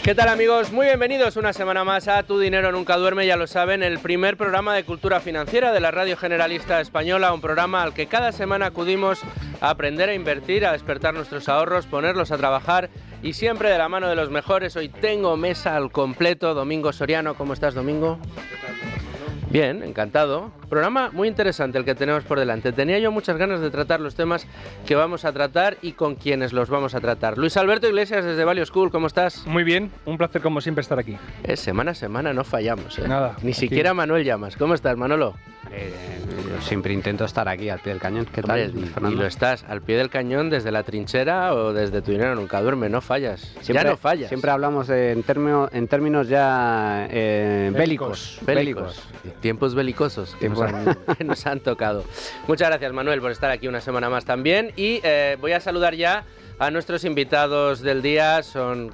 ¿Qué tal, amigos? Muy bienvenidos una semana más a Tu Dinero Nunca Duerme, ya lo saben, el primer programa de cultura financiera de la Radio Generalista Española, un programa al que cada semana acudimos a aprender a invertir, a despertar nuestros ahorros, ponerlos a trabajar y siempre de la mano de los mejores. Hoy tengo mesa al completo, Domingo Soriano. ¿Cómo estás, Domingo? Bien, encantado. Programa muy interesante el que tenemos por delante. Tenía yo muchas ganas de tratar los temas que vamos a tratar y con quienes los vamos a tratar. Luis Alberto Iglesias desde Value School, ¿cómo estás? Muy bien, un placer como siempre estar aquí. Semana a semana no fallamos, ¿eh? Nada. Ni siquiera Manuel Llamas. ¿Cómo estás, Manolo? Yo siempre intento estar aquí al pie del cañón. ¿Qué tal, Fernando? Y lo estás al pie del cañón desde la trinchera o desde Tu Dinero Nunca Duerme, no fallas. Siempre, ya no fallas. Siempre hablamos en términos ya bélicos. Tiempos belicosos que nos han tocado. Muchas gracias, Manuel, por estar aquí una semana más también. Y voy a saludar ya a nuestros invitados del día. Son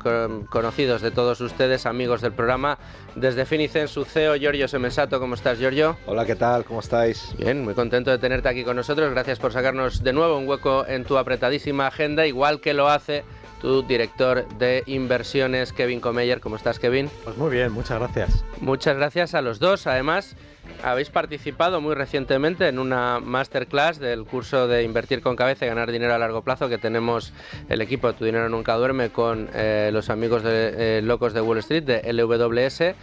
conocidos de todos ustedes, amigos del programa. Desde Finicen, su CEO, Giorgio Semensato. ¿Cómo estás, Giorgio? Hola, ¿qué tal? ¿Cómo estáis? Bien, muy contento de tenerte aquí con nosotros. Gracias por sacarnos de nuevo un hueco en tu apretadísima agenda, igual que lo hace tu director de inversiones, Kevin Comeyer. ¿Cómo estás, Kevin? Pues muy bien, muchas gracias. Muchas gracias a los dos. Además, habéis participado muy recientemente en una masterclass del curso de Invertir con Cabeza y Ganar Dinero a Largo Plazo que tenemos el equipo de Tu Dinero Nunca Duerme con los amigos de Locos de Wall Street, de LWS,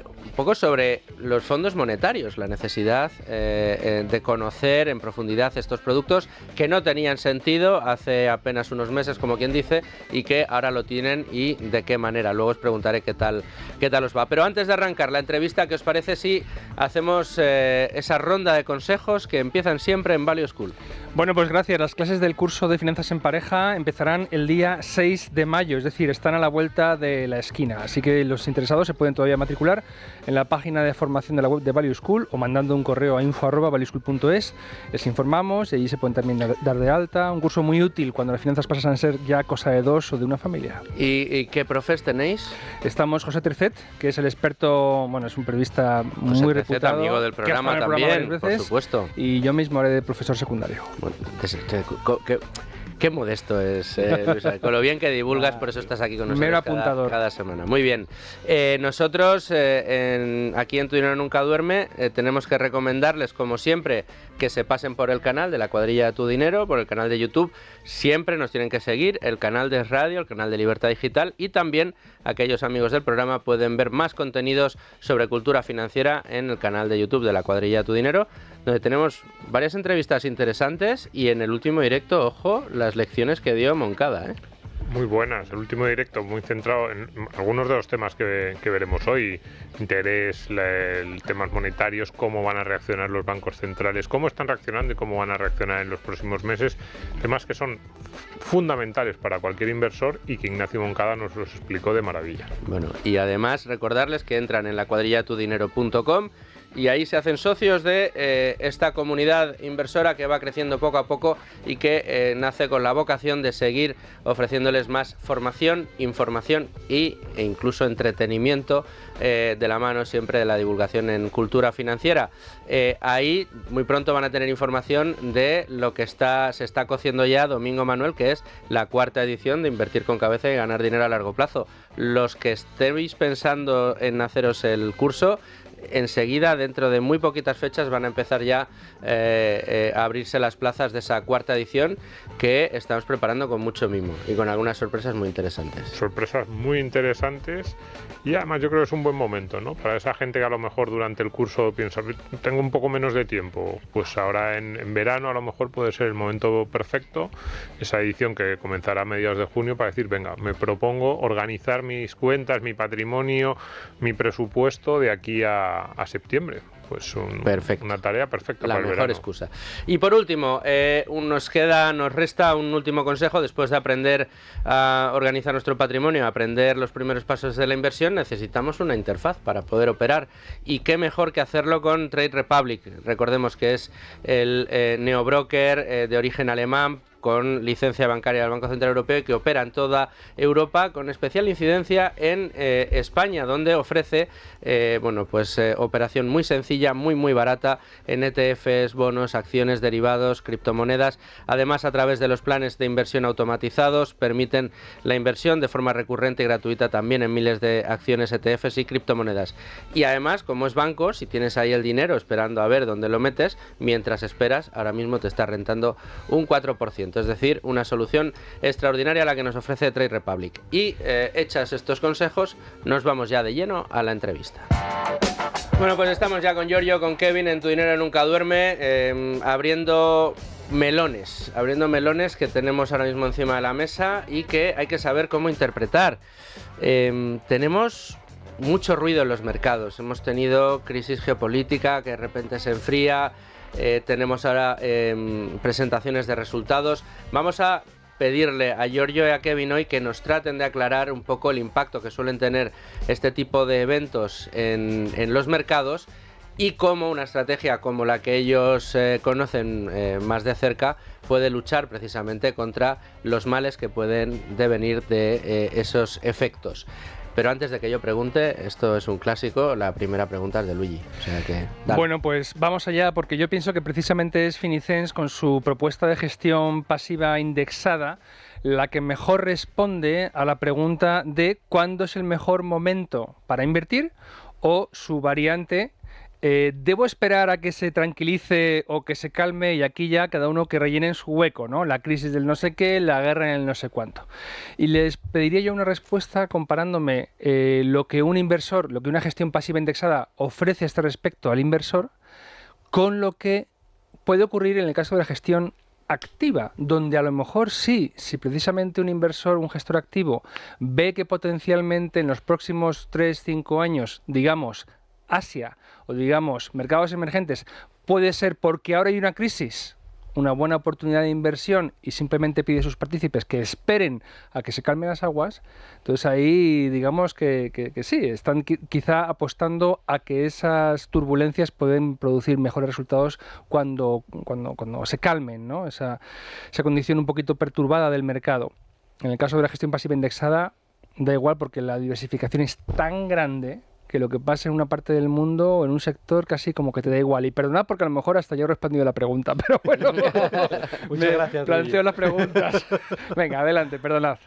un poco sobre los fondos monetarios, la necesidad de conocer en profundidad estos productos que no tenían sentido hace apenas unos meses, como quien dice, y que ahora lo tienen y de qué manera. Luego os preguntaré qué tal os va. Pero antes de arrancar la entrevista, ¿qué os parece si hacemos esa ronda de consejos que empiezan siempre en Value School? Bueno, pues gracias. Las clases del curso de Finanzas en Pareja empezarán el día 6 de mayo, es decir, están a la vuelta de la esquina. Así que los interesados se pueden todavía matricular en la página de formación de la web de Value School o mandando un correo a info@valueschool.es. Les informamos y allí se pueden también dar de alta. Un curso muy útil cuando las finanzas pasan a ser ya cosa de dos o de una familia. ¿Y qué profes tenéis? Estamos José Tercet, que es el experto, bueno, es un periodista muy reputado, amigo del programa también, por supuesto. Y yo mismo haré de profesor secundario. Bueno, qué modesto es, Luis, con lo bien que divulgas, por eso estás aquí con nosotros cada semana. Muy bien. Nosotros, aquí en Tu Dinero Nunca Duerme, tenemos que recomendarles, como siempre, que se pasen por el canal de la Cuadrilla de Tu Dinero, por el canal de YouTube. Siempre nos tienen que seguir, el canal de Radio, el canal de Libertad Digital, y también aquellos amigos del programa pueden ver más contenidos sobre cultura financiera en el canal de YouTube de la Cuadrilla de Tu Dinero, donde tenemos varias entrevistas interesantes y en el último directo, ojo, las lecciones que dio Moncada, ¿eh? Muy buenas, el último directo muy centrado en algunos de los temas que veremos hoy: interés, temas monetarios, cómo van a reaccionar los bancos centrales, cómo están reaccionando y cómo van a reaccionar en los próximos meses, temas que son fundamentales para cualquier inversor y que Ignacio Moncada nos los explicó de maravilla. Bueno, y además recordarles que entran en la cuadrillatudinero.com y ahí se hacen socios de esta comunidad inversora que va creciendo poco a poco y que nace con la vocación de seguir ofreciéndoles más formación, información e incluso entretenimiento de la mano siempre de la divulgación en cultura financiera. Ahí muy pronto van a tener información de lo que se está cociendo ya, Domingo, Manuel, que es la cuarta edición de Invertir con Cabeza y Ganar Dinero a Largo Plazo. Los que estéis pensando en haceros el curso, enseguida, dentro de muy poquitas fechas, van a empezar ya a abrirse las plazas de esa cuarta edición que estamos preparando con mucho mimo y con algunas sorpresas muy interesantes. Sorpresas muy interesantes y además yo creo que es un buen momento, ¿no? Para esa gente que a lo mejor durante el curso piensa, tengo un poco menos de tiempo, pues ahora en verano a lo mejor puede ser el momento perfecto, esa edición que comenzará a mediados de junio, para decir, venga, me propongo organizar mis cuentas, mi patrimonio, mi presupuesto de aquí a septiembre. Pues una tarea perfecta para el verano. La mejor excusa. Y por último, nos resta un último consejo. Después de aprender a organizar nuestro patrimonio, aprender los primeros pasos de la inversión, necesitamos una interfaz para poder operar. Y qué mejor que hacerlo con Trade Republic. Recordemos que es el neobroker de origen alemán, con licencia bancaria del Banco Central Europeo y que opera en toda Europa, con especial incidencia en España, donde ofrece operación muy sencilla, muy barata en ETFs, bonos, acciones, derivados, criptomonedas. Además, a través de los planes de inversión automatizados, permiten la inversión de forma recurrente y gratuita también en miles de acciones, ETFs y criptomonedas. Y además, como es banco, si tienes ahí el dinero esperando a ver dónde lo metes, mientras esperas, ahora mismo te está rentando un 4%, es decir, una solución extraordinaria la que nos ofrece Trade Republic. Y hechas estos consejos, nos vamos ya de lleno a la entrevista. Bueno, pues estamos ya con Giorgio, con Kevin en Tu Dinero Nunca Duerme, abriendo melones que tenemos ahora mismo encima de la mesa y que hay que saber cómo interpretar. Tenemos mucho ruido en los mercados, hemos tenido crisis geopolítica que de repente se enfría, tenemos ahora presentaciones de resultados. Vamos a pedirle a Giorgio y a Kevin hoy que nos traten de aclarar un poco el impacto que suelen tener este tipo de eventos en los mercados y cómo una estrategia como la que ellos conocen más de cerca puede luchar precisamente contra los males que pueden devenir de esos efectos. Pero antes de que yo pregunte, esto es un clásico, la primera pregunta es de Luigi. O sea que, dale. Bueno, pues vamos allá, porque yo pienso que precisamente es Finicens con su propuesta de gestión pasiva indexada la que mejor responde a la pregunta de cuándo es el mejor momento para invertir, o su variante, ¿debo esperar a que se tranquilice o que se calme? Y aquí ya cada uno que rellene en su hueco, ¿no? La crisis del no sé qué, la guerra en el no sé cuánto. Y les pediría yo una respuesta comparándome lo que un inversor, lo que una gestión pasiva indexada ofrece a este respecto al inversor, con lo que puede ocurrir en el caso de la gestión activa, donde a lo mejor sí, si precisamente un inversor, un gestor activo, ve que potencialmente en los próximos 3-5 años, digamos, Asia o digamos mercados emergentes, puede ser porque ahora hay una crisis, una buena oportunidad de inversión y simplemente pide a sus partícipes que esperen a que se calmen las aguas. Entonces ahí digamos que sí, están quizá apostando a que esas turbulencias pueden producir mejores resultados cuando se calmen, ¿no? Esa condición un poquito perturbada del mercado. En el caso de la gestión pasiva indexada da igual, porque la diversificación es tan grande que lo que pasa en una parte del mundo o en un sector casi como que te da igual. Y perdonad porque a lo mejor hasta yo he respondido la pregunta, pero bueno, muchas gracias, planteo las preguntas. Venga, adelante, perdonad.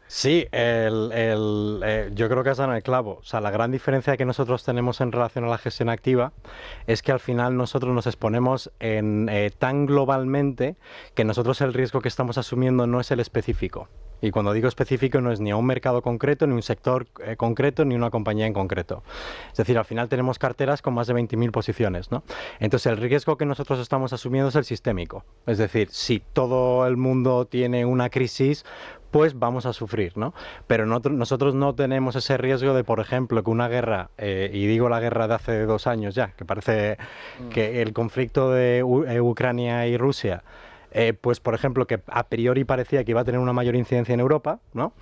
Sí, yo creo que has dado en el clavo. O sea, la gran diferencia que nosotros tenemos en relación a la gestión activa es que al final nosotros nos exponemos tan globalmente que nosotros el riesgo que estamos asumiendo no es el específico. Y cuando digo específico no es ni a un mercado concreto, ni un sector concreto, ni una compañía en concreto. Es decir, al final tenemos carteras con más de 20.000 posiciones, ¿no? Entonces el riesgo que nosotros estamos asumiendo es el sistémico. Es decir, si todo el mundo tiene una crisis, pues vamos a sufrir, ¿no? Pero nosotros no tenemos ese riesgo de, por ejemplo, que una guerra, y digo la guerra de hace 2 años ya, que parece que el conflicto de Ucrania y Rusia, pues por ejemplo, que a priori parecía que iba a tener una mayor incidencia en Europa, ¿no?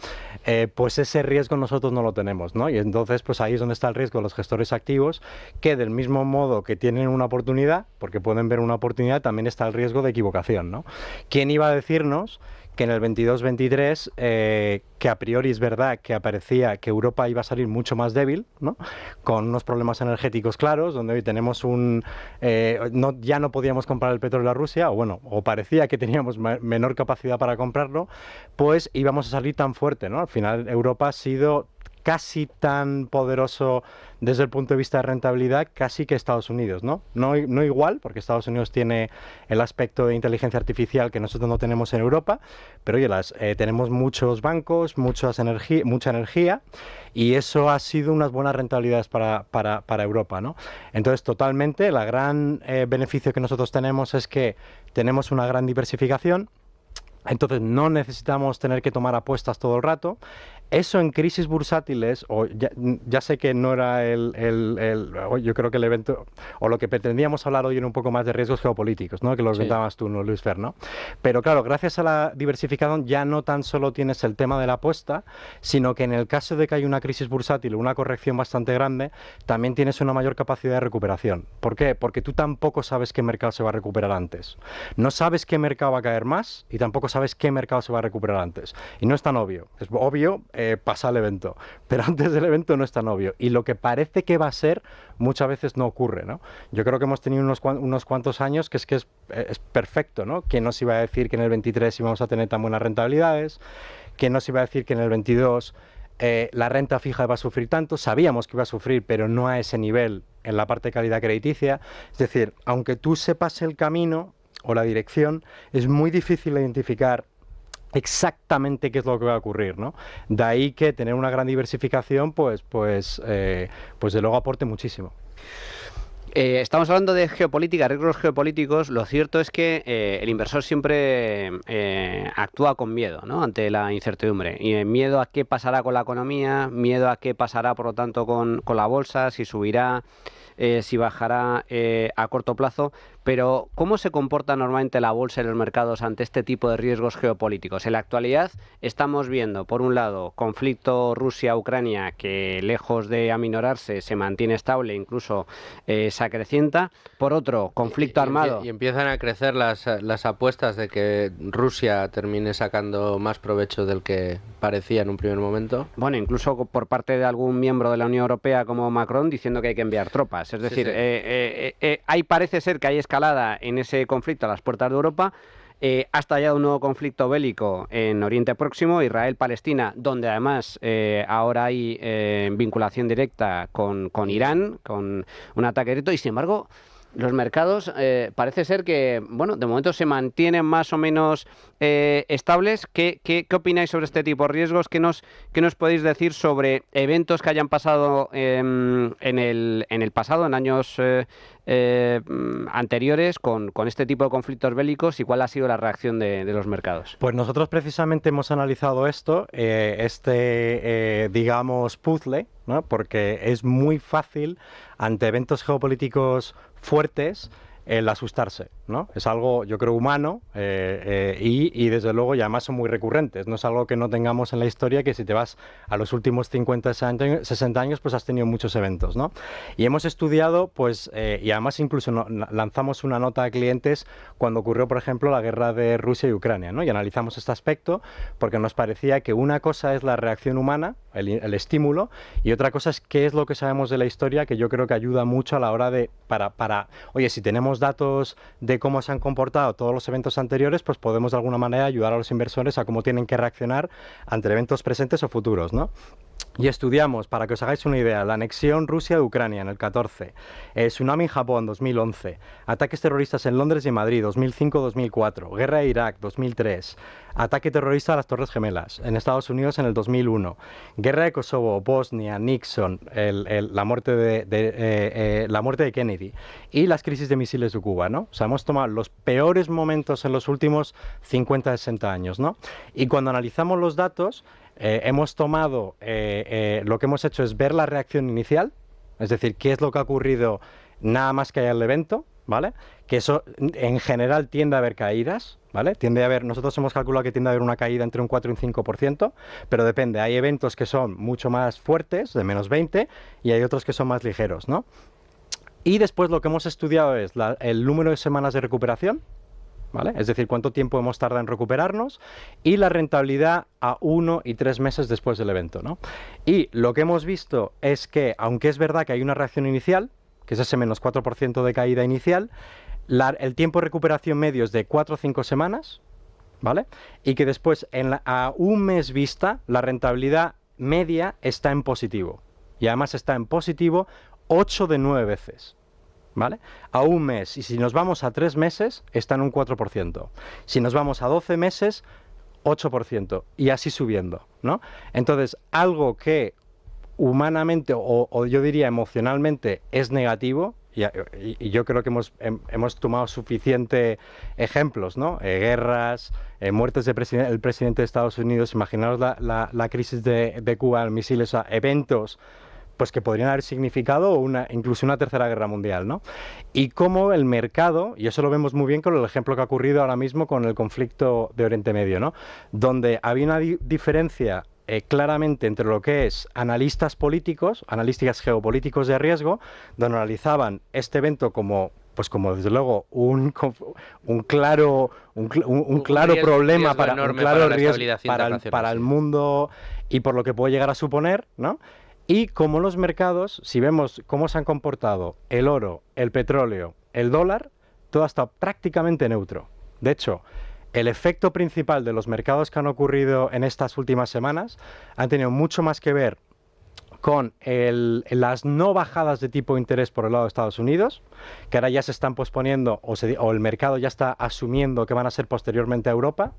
Pues ese riesgo nosotros no lo tenemos, ¿no? Y entonces pues ahí es donde está el riesgo de los gestores activos, que del mismo modo que tienen una oportunidad, porque pueden ver una oportunidad, también está el riesgo de equivocación, ¿no? ¿Quién iba a decirnos que en el 22-23, que a priori es verdad que aparecía que Europa iba a salir mucho más débil, ¿no? Con unos problemas energéticos claros, donde hoy tenemos ya no podíamos comprar el petróleo a Rusia, o parecía que teníamos menor capacidad para comprarlo, pues íbamos a salir tan fuerte, ¿no? Al final Europa ha sido casi tan poderoso desde el punto de vista de rentabilidad casi que Estados Unidos, ¿no? No igual, porque Estados Unidos tiene el aspecto de inteligencia artificial que nosotros no tenemos en Europa, pero oye, tenemos muchos bancos, mucha energía, y eso ha sido unas buenas rentabilidades para Europa, ¿no? Entonces, totalmente, el gran beneficio que nosotros tenemos es que tenemos una gran diversificación. Entonces no necesitamos tener que tomar apuestas todo el rato. Eso en crisis bursátiles, o ya sé que no era yo creo que el evento, o lo que pretendíamos hablar hoy era un poco más de riesgos geopolíticos, ¿no? Que los comentabas tú, ¿no, Luis Fer, ¿no? Pero claro, gracias a la diversificación ya no tan solo tienes el tema de la apuesta, sino que en el caso de que haya una crisis bursátil o una corrección bastante grande, también tienes una mayor capacidad de recuperación. ¿Por qué? Porque tú tampoco sabes qué mercado se va a recuperar antes. No sabes qué mercado va a caer más y tampoco sabes qué mercado se va a recuperar antes. Y no es tan obvio. Es obvio pasa el evento, pero antes del evento no es tan obvio. Y lo que parece que va a ser, muchas veces no ocurre, ¿no? Yo creo que hemos tenido unos cuantos años que es perfecto, ¿no? ¿Quién nos iba a decir que en el 23 íbamos a tener tan buenas rentabilidades? ¿Quién nos iba a decir que en el 22 la renta fija iba a sufrir tanto? Sabíamos que iba a sufrir, pero no a ese nivel en la parte de calidad crediticia. Es decir, aunque tú sepas el camino o la dirección, es muy difícil identificar exactamente qué es lo que va a ocurrir, ¿no? De ahí que tener una gran diversificación, pues de luego aporte muchísimo. Estamos hablando de geopolítica, riesgos geopolíticos. Lo cierto es que el inversor siempre actúa con miedo, ¿no? Ante la incertidumbre. Y miedo a qué pasará con la economía, miedo a qué pasará, por lo tanto, con la bolsa, si subirá, si bajará a corto plazo. Pero, ¿cómo se comporta normalmente la bolsa y los mercados ante este tipo de riesgos geopolíticos? En la actualidad estamos viendo, por un lado, conflicto Rusia-Ucrania que, lejos de aminorarse, se mantiene estable, incluso se acrecienta. Por otro, conflicto armado. Y empiezan a crecer las apuestas de que Rusia termine sacando más provecho del que parecía en un primer momento. Bueno, incluso por parte de algún miembro de la Unión Europea como Macron diciendo que hay que enviar tropas. Es decir, sí. Parece ser que hay escalada en ese conflicto a las puertas de Europa. Ha estallado un nuevo conflicto bélico en Oriente Próximo, Israel-Palestina, donde además ahora hay vinculación directa con Irán, con un ataque directo, y sin embargo los mercados parece ser que, bueno, de momento se mantienen más o menos estables. ¿Qué opináis sobre este tipo de riesgos? ¿Qué nos podéis decir sobre eventos que hayan pasado en el pasado, en años anteriores, con este tipo de conflictos bélicos, y cuál ha sido la reacción de los mercados? Pues nosotros precisamente hemos analizado esto, digamos, puzzle, ¿no? Porque es muy fácil ante eventos geopolíticos fuertes el asustarse, ¿no? Es algo, yo creo, humano y desde luego, y además son muy recurrentes. No es algo que no tengamos en la historia, que si te vas a los últimos 50, 60 años, pues has tenido muchos eventos, ¿no? Y hemos estudiado, pues, y además incluso lanzamos una nota a clientes cuando ocurrió, por ejemplo, la guerra de Rusia y Ucrania, ¿no? Y analizamos este aspecto porque nos parecía que una cosa es la reacción humana, el estímulo, y otra cosa es qué es lo que sabemos de la historia, que yo creo que ayuda mucho a la hora de, oye, si tenemos datos de cómo se han comportado todos los eventos anteriores, pues podemos de alguna manera ayudar a los inversores a cómo tienen que reaccionar ante eventos presentes o futuros, ¿no? Y estudiamos, para que os hagáis una idea, la anexión Rusia de Ucrania en el 14, tsunami en Japón 2011, ataques terroristas en Londres y en Madrid 2005-2004, guerra de Irak 2003, ataque terrorista a las Torres Gemelas en Estados Unidos en el 2001, guerra de Kosovo, Bosnia, Nixon, la muerte de Kennedy y las crisis de misiles de Cuba, ¿no? O sea, hemos tomado los peores momentos en los últimos 50-60 años, ¿no? Y cuando analizamos los datos, hemos tomado, lo que hemos hecho es ver la reacción inicial, es decir, qué es lo que ha ocurrido nada más que haya el evento, ¿vale? Que eso en general tiende a haber caídas, ¿vale? Nosotros hemos calculado que tiende a haber una caída entre un 4 y un 5%, pero depende, hay eventos que son mucho más fuertes, de menos 20, y hay otros que son más ligeros, ¿no? Y después lo que hemos estudiado es el número de semanas de recuperación, ¿vale? Es decir, cuánto tiempo hemos tardado en recuperarnos, y la rentabilidad a 1 y 3 meses después del evento, ¿no? Y lo que hemos visto es que, aunque es verdad que hay una reacción inicial, que es ese menos 4% de caída inicial, el tiempo de recuperación medio es de 4 o 5 semanas, ¿vale? Y que después, a un mes vista, la rentabilidad media está en positivo. Y además está en positivo 8 de 9 veces. ¿Vale? A un mes, y si nos vamos a 3 meses, está en un 4%. Si nos vamos a 12 meses, 8%, y así subiendo, ¿no? Entonces, algo que humanamente, o yo diría emocionalmente, es negativo, y yo creo que hemos tomado suficiente ejemplos, ¿no? Guerras, muertes del presidente de Estados Unidos, imaginaos la crisis de Cuba, misiles, o sea, eventos pues que podrían haber significado incluso una tercera guerra mundial, ¿no? Y cómo el mercado, y eso lo vemos muy bien con el ejemplo que ha ocurrido ahora mismo con el conflicto de Oriente Medio, ¿no? Donde había una diferencia claramente entre lo que es analistas políticos, analistas geopolíticos de riesgo, donde analizaban este evento como desde luego un claro problema para el mundo y por lo que puede llegar a suponer, ¿no? Y como los mercados, si vemos cómo se han comportado el oro, el petróleo, el dólar, todo ha estado prácticamente neutro. De hecho, el efecto principal de los mercados que han ocurrido en estas últimas semanas han tenido mucho más que ver con las no bajadas de tipo de interés por el lado de Estados Unidos, que ahora ya se están posponiendo o el mercado ya está asumiendo que van a ser posteriormente a Europa.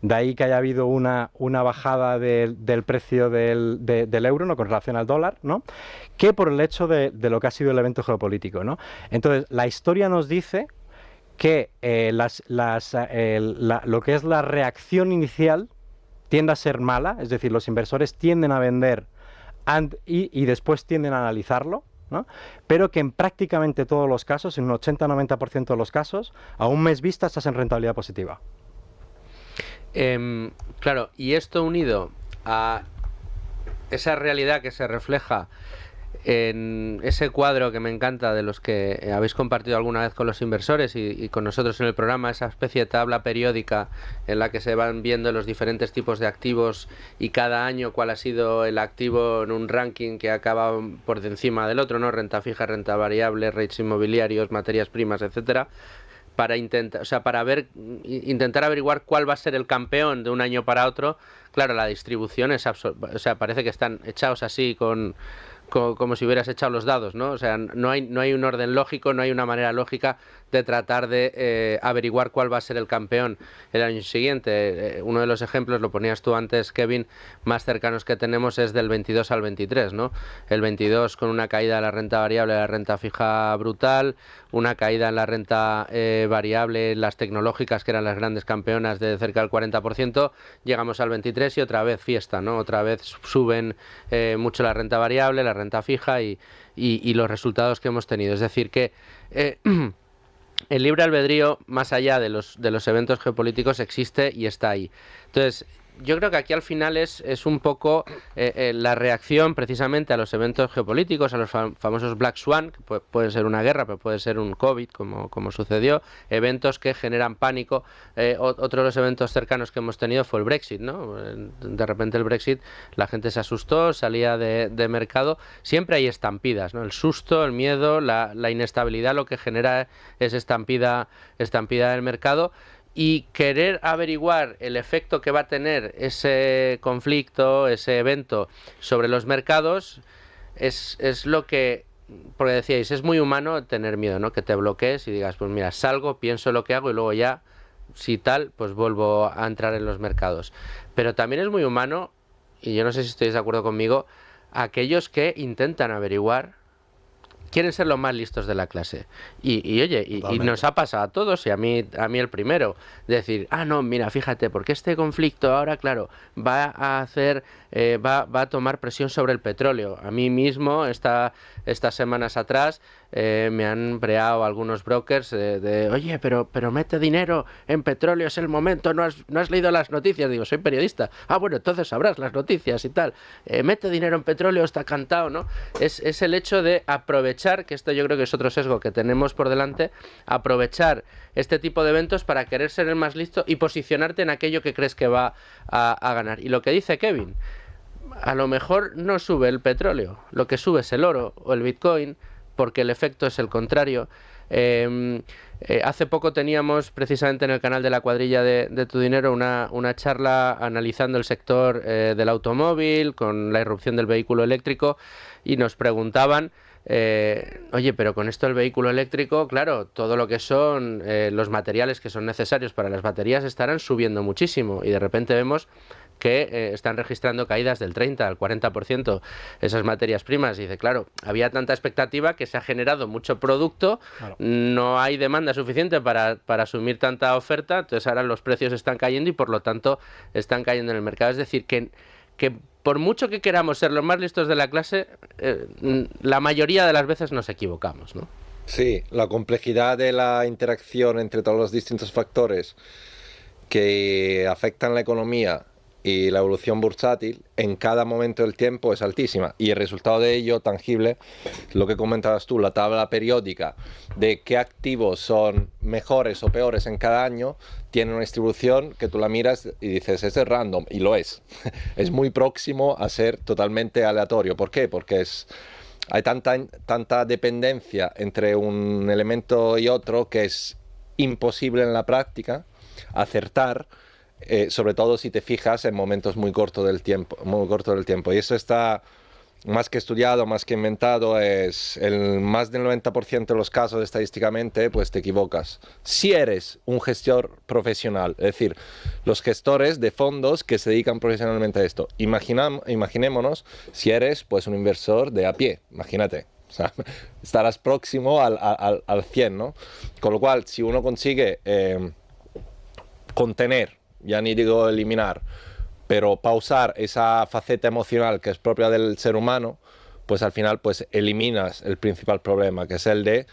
De ahí que haya habido una bajada del precio del euro, ¿no? Con relación al dólar, ¿no? Que por el hecho de lo que ha sido el evento geopolítico, ¿no? Entonces, la historia nos dice que lo que es la reacción inicial tiende a ser mala, es decir, los inversores tienden a vender y después tienden a analizarlo, ¿no? Pero que en prácticamente todos los casos, en un 80-90% de los casos, a un mes vista estás en rentabilidad positiva. Claro, y esto unido a esa realidad que se refleja en ese cuadro que me encanta de los que habéis compartido alguna vez con los inversores y con nosotros en el programa, esa especie de tabla periódica en la que se van viendo los diferentes tipos de activos y cada año cuál ha sido el activo en un ranking que acaba por encima del otro, ¿no? Renta fija, renta variable, rates inmobiliarios, materias primas, etcétera, para intentar averiguar cuál va a ser el campeón de un año para otro. Claro, la distribución es parece que están echados así como si hubieras echado los dados, ¿no? O sea, no hay un orden lógico, no hay una manera lógica de tratar de averiguar cuál va a ser el campeón el año siguiente. Uno de los ejemplos, lo ponías tú antes, Kevin, más cercanos que tenemos es del 22 al 23, ¿no? El 22 con una caída de la renta variable, de la renta fija brutal, una caída en la renta variable, las tecnológicas, que eran las grandes campeonas, de cerca del 40%, llegamos al 23 y otra vez fiesta, ¿no? Otra vez suben mucho la renta variable, la renta fija y los resultados que hemos tenido. Es decir, que el libre albedrío, más allá de los eventos geopolíticos, existe y está ahí. Entonces, yo creo que aquí al final es un poco la reacción precisamente a los eventos geopolíticos, a los famosos Black Swan, que pueden ser una guerra, pero puede ser un COVID, como sucedió, eventos que generan pánico. Otro de los eventos cercanos que hemos tenido fue el Brexit, ¿no? De repente el Brexit, la gente se asustó, salía de mercado. Siempre hay estampidas, ¿no? El susto, el miedo, la inestabilidad, lo que genera es estampida del mercado. Y querer averiguar el efecto que va a tener ese conflicto, ese evento sobre los mercados, es lo que, porque decíais, es muy humano tener miedo, ¿no? Que te bloquees y digas, pues mira, salgo, pienso lo que hago y luego ya, si tal, pues vuelvo a entrar en los mercados. Pero también es muy humano, y yo no sé si estáis de acuerdo conmigo, aquellos que intentan averiguar, quieren ser los más listos de la clase. Y nos ha pasado a todos, y a mí el primero, de decir, no, mira, fíjate, porque este conflicto ahora, claro, va a tomar presión sobre el petróleo. A mí mismo, estas semanas atrás, me han breado algunos brokers oye, pero mete dinero en petróleo, es el momento, no has leído las noticias. Digo, soy periodista. Bueno, entonces sabrás las noticias y tal. Mete dinero en petróleo, está cantado, ¿no? Es el hecho de aprovechar, que esto yo creo que es otro sesgo que tenemos por delante, aprovechar este tipo de eventos para querer ser el más listo y posicionarte en aquello que crees que va a ganar. Y lo que dice Kevin, a lo mejor no sube el petróleo, lo que sube es el oro o el Bitcoin, porque el efecto es el contrario. Hace poco teníamos precisamente en el canal de la cuadrilla de Tu Dinero una charla analizando el sector del automóvil con la irrupción del vehículo eléctrico, y nos preguntaban, oye, pero con esto del vehículo eléctrico, claro, todo lo que son los materiales que son necesarios para las baterías estarán subiendo muchísimo, y de repente vemos que están registrando caídas del 30 al 40% esas materias primas. Y dice, claro, había tanta expectativa que se ha generado mucho producto, claro, no hay demanda suficiente para asumir tanta oferta, entonces ahora los precios están cayendo y por lo tanto están cayendo en el mercado. Es decir, que por mucho que queramos ser los más listos de la clase, la mayoría de las veces nos equivocamos, ¿no? Sí, la complejidad de la interacción entre todos los distintos factores que afectan la economía y la evolución bursátil en cada momento del tiempo es altísima, y el resultado de ello tangible, lo que comentabas tú, la tabla periódica de qué activos son mejores o peores en cada año, tiene una distribución que tú la miras y dices, es random, y lo es. Es muy próximo a ser totalmente aleatorio. ¿Por qué? Porque hay tanta dependencia entre un elemento y otro que es imposible en la práctica acertar, sobre todo si te fijas en momentos muy cortos del tiempo. Y eso está más que estudiado, más que inventado. Es más del 90% de los casos estadísticamente, pues te equivocas. Si eres un gestor profesional, es decir, los gestores de fondos que se dedican profesionalmente a esto. Imaginémonos si eres pues un inversor de a pie, imagínate. O sea, estarás próximo al 100, ¿no? Con lo cual, si uno consigue contener, ya ni digo eliminar, pero pausar esa faceta emocional que es propia del ser humano, pues al final pues eliminas el principal problema, que es el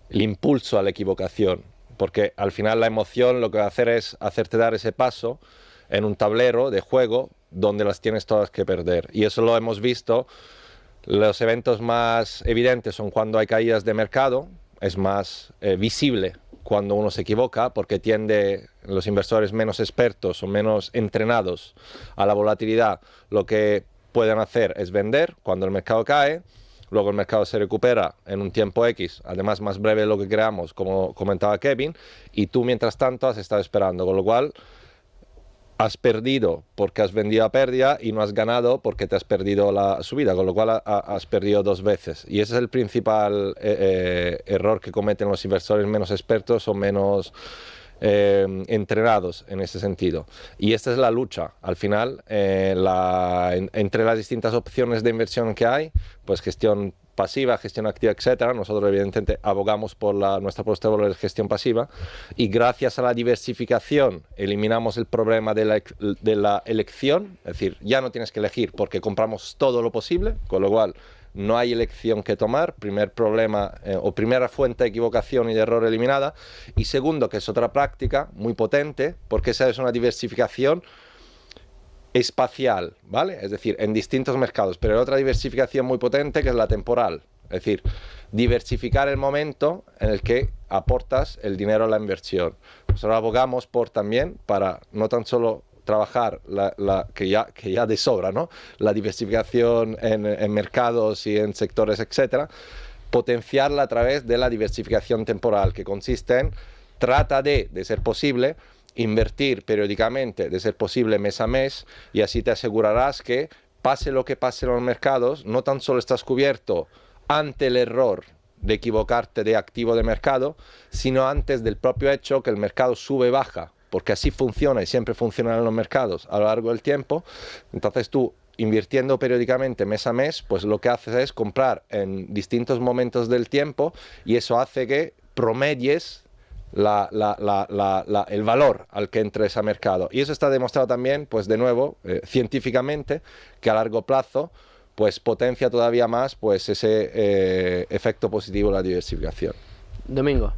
impulso a la equivocación, porque al final la emoción lo que va a hacer es hacerte dar ese paso en un tablero de juego donde las tienes todas que perder, y eso lo hemos visto. Los eventos más evidentes son cuando hay caídas de mercado, es más visible cuando uno se equivoca, porque los inversores menos expertos o menos entrenados a la volatilidad, lo que pueden hacer es vender cuando el mercado cae, luego el mercado se recupera en un tiempo X, además más breve de lo que creamos, como comentaba Kevin, y tú mientras tanto has estado esperando, con lo cual has perdido porque has vendido a pérdida y no has ganado porque te has perdido la subida, con lo cual has perdido dos veces. Y ese es el principal error que cometen los inversores menos expertos o menos entrenados en ese sentido. Y esta es la lucha. Al final, entre las distintas opciones de inversión que hay, pues gestión pasiva, gestión activa, etcétera. Nosotros evidentemente abogamos por nuestra propuesta de valores de gestión pasiva, y gracias a la diversificación eliminamos el problema de la elección, es decir, ya no tienes que elegir porque compramos todo lo posible, con lo cual no hay elección que tomar, primer problema o primera fuente de equivocación y de error eliminada, y segundo, que es otra práctica muy potente, porque esa es una diversificación espacial, ¿vale? Es decir, en distintos mercados, pero hay otra diversificación muy potente que es la temporal, es decir, diversificar el momento en el que aportas el dinero a la inversión. Nosotros abogamos para no tan solo trabajar que ya de sobra, ¿no? La diversificación en mercados y en sectores, etcétera, potenciarla a través de la diversificación temporal, que consiste en trata de ser posible, invertir periódicamente, de ser posible mes a mes, y así te asegurarás que pase lo que pase en los mercados, no tan solo estás cubierto ante el error de equivocarte de activo de mercado, sino antes del propio hecho que el mercado sube y baja, porque así funciona y siempre funciona en los mercados a lo largo del tiempo. Entonces tú, invirtiendo periódicamente mes a mes, pues lo que haces es comprar en distintos momentos del tiempo, y eso hace que promedies el valor al que entres a mercado. Y eso está demostrado también, pues de nuevo, científicamente, que a largo plazo pues potencia todavía más pues ese efecto positivo de la diversificación. Domingo.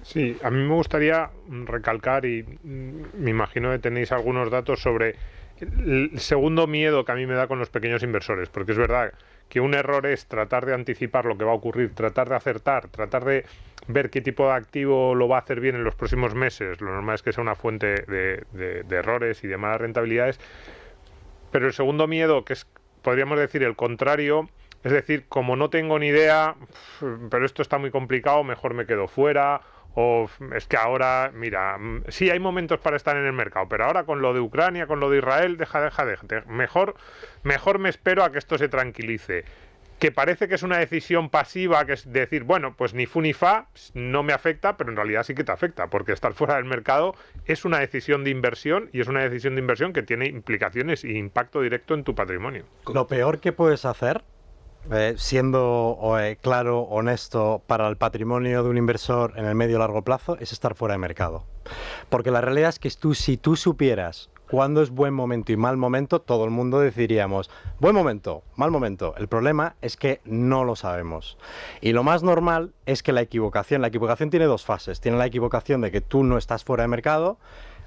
Sí, a mí me gustaría recalcar, y me imagino que tenéis algunos datos sobre el segundo miedo que a mí me da con los pequeños inversores, porque es verdad que un error es tratar de anticipar lo que va a ocurrir, tratar de acertar, tratar de ver qué tipo de activo lo va a hacer bien en los próximos meses. Lo normal es que sea una fuente de errores y de malas rentabilidades. Pero el segundo miedo, que es, podríamos decir, el contrario, es decir, como no tengo ni idea, pero esto está muy complicado, mejor me quedo fuera. O es que ahora, mira, sí hay momentos para estar en el mercado, pero ahora con lo de Ucrania, con lo de Israel, deja. Mejor me espero a que esto se tranquilice. que parece que es una decisión pasiva, que es decir, bueno, pues ni fu ni fa, no me afecta, pero en realidad sí que te afecta, porque estar fuera del mercado es una decisión de inversión y es una decisión de inversión que tiene implicaciones e impacto directo en tu patrimonio. Lo peor que puedes hacer, siendo claro, honesto, para el patrimonio de un inversor en el medio y largo plazo, es estar fuera de mercado. Porque la realidad es que si tú supieras cuándo es buen momento y mal momento, todo el mundo decidiríamos, buen momento, mal momento. El problema es que no lo sabemos. Y lo más normal es que la equivocación tiene dos fases. Tiene la equivocación de que tú no estás fuera de mercado,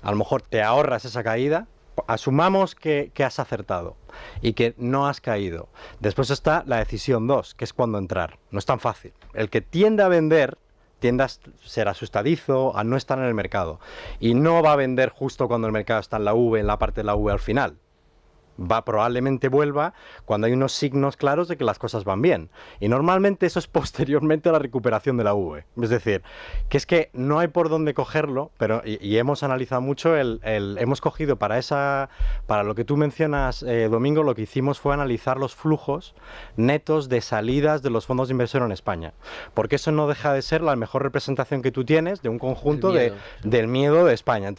a lo mejor te ahorras esa caída, asumamos que has acertado y que no has caído. Después está la decisión 2, que es cuándo entrar. No es tan fácil. El que tiende a vender tiende a ser asustadizo, a no estar en el mercado. Y no va a vender justo cuando el mercado está en la V, en la parte de la V al final. Probablemente vuelva cuando hay unos signos claros de que las cosas van bien. Y normalmente eso es posteriormente a la recuperación de la V. Es decir, que es que no hay por dónde cogerlo, pero y hemos analizado mucho hemos cogido para lo que tú mencionas, Domingo, lo que hicimos fue analizar los flujos netos de salidas de los fondos de inversión en España. Porque eso no deja de ser la mejor representación que tú tienes de un conjunto del miedo de España.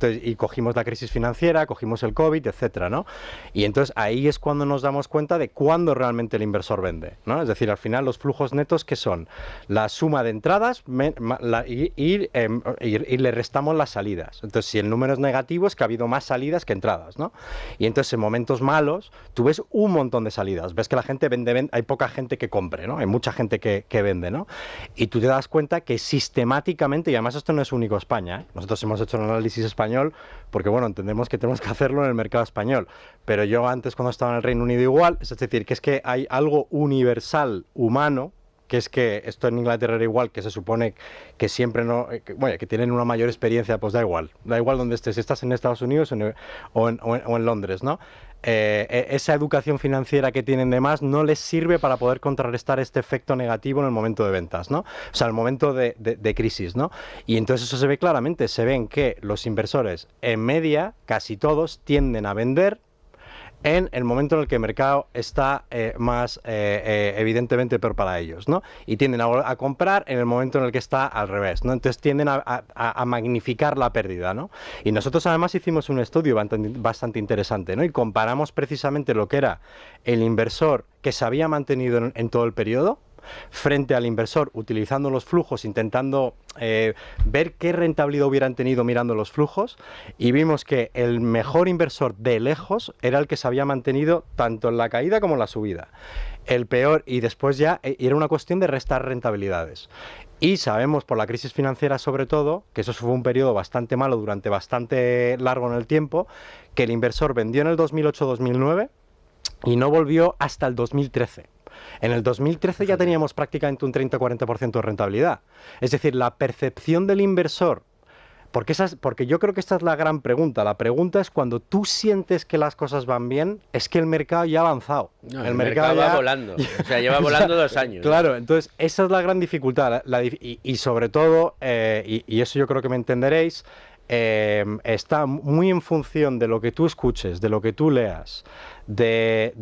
Y cogimos la crisis financiera, cogimos el COVID, etcétera, ¿no? Y entonces ahí es cuando nos damos cuenta de cuándo realmente el inversor vende, ¿no? Es decir, al final los flujos netos, que son la suma de entradas y le restamos las salidas. Entonces, si el número es negativo, es que ha habido más salidas que entradas, ¿no? Y entonces en momentos malos tú ves un montón de salidas, ves que la gente vende, hay poca gente que compre, ¿no? Hay mucha gente que vende, ¿no? Y tú te das cuenta que sistemáticamente, y además esto no es único a España, ¿eh? Nosotros hemos hecho un análisis español porque, bueno, entendemos que tenemos que hacerlo en el mercado español. Pero yo antes, cuando estaba en el Reino Unido, igual, es decir, que es que hay algo universal humano, que es que esto en Inglaterra era igual, que se supone que siempre no, que tienen una mayor experiencia, pues da igual donde estés, si estás en Estados Unidos o en Londres, ¿no? Esa educación financiera que tienen de más no les sirve para poder contrarrestar este efecto negativo en el momento de ventas, ¿no? O sea, en el momento de crisis, ¿no? Y entonces eso se ve claramente, se ven que los inversores en media, casi todos, tienden a vender en el momento en el que el mercado está más evidentemente peor para ellos, ¿no? Y tienden a comprar en el momento en el que está al revés, ¿no? Entonces tienden a magnificar la pérdida, ¿no? Y nosotros además hicimos un estudio bastante interesante, ¿no? Y comparamos precisamente lo que era el inversor que se había mantenido en todo el periodo frente al inversor utilizando los flujos, intentando ver qué rentabilidad hubieran tenido mirando los flujos, y vimos que el mejor inversor de lejos era el que se había mantenido tanto en la caída como en la subida. El peor, y después ya era una cuestión de restar rentabilidades. Y sabemos por la crisis financiera sobre todo, que eso fue un periodo bastante malo durante bastante largo en el tiempo, que el inversor vendió en el 2008-2009 y no volvió hasta el 2013. En el 2013 ya teníamos prácticamente un 30-40% de rentabilidad. Es decir, la percepción del inversor, porque yo creo que esta es la gran pregunta. La pregunta es cuando tú sientes que las cosas van bien, es que el mercado ya ha avanzado. No, el mercado va volando, o sea, lleva volando 2 años. Claro, entonces esa es la gran dificultad. Y sobre todo, y eso yo creo que me entenderéis, está muy en función de lo que tú escuches, de lo que tú leas, de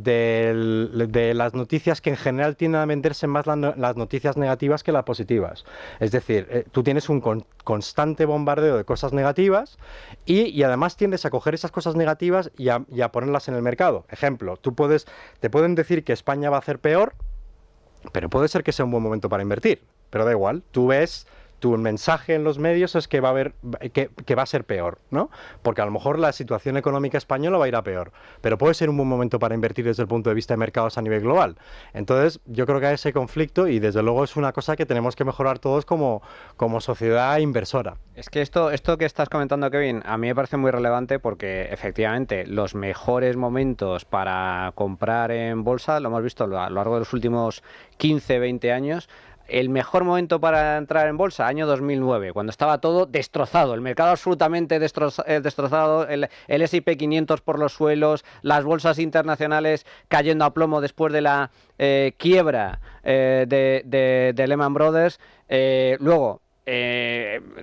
las noticias, que en general tienden a venderse más las noticias negativas que las positivas. Es decir, tú tienes un constante bombardeo de cosas negativas y además tiendes a coger esas cosas negativas y a ponerlas en el mercado. Ejemplo, te pueden decir que España va a hacer peor, pero puede ser que sea un buen momento para invertir, pero da igual, tú ves. Tu mensaje en los medios es que va a ser peor, ¿no? Porque a lo mejor la situación económica española va a ir a peor, pero puede ser un buen momento para invertir desde el punto de vista de mercados a nivel global. Entonces, yo creo que hay ese conflicto y desde luego es una cosa que tenemos que mejorar todos como sociedad inversora. Es que esto que estás comentando, Kevin, a mí me parece muy relevante porque efectivamente los mejores momentos para comprar en bolsa, lo hemos visto a lo largo de los últimos 15, 20 años. El mejor momento para entrar en bolsa, año 2009, cuando estaba todo destrozado, el mercado absolutamente destrozado, el S&P 500 por los suelos, las bolsas internacionales cayendo a plomo después de la quiebra de Lehman Brothers. Luego,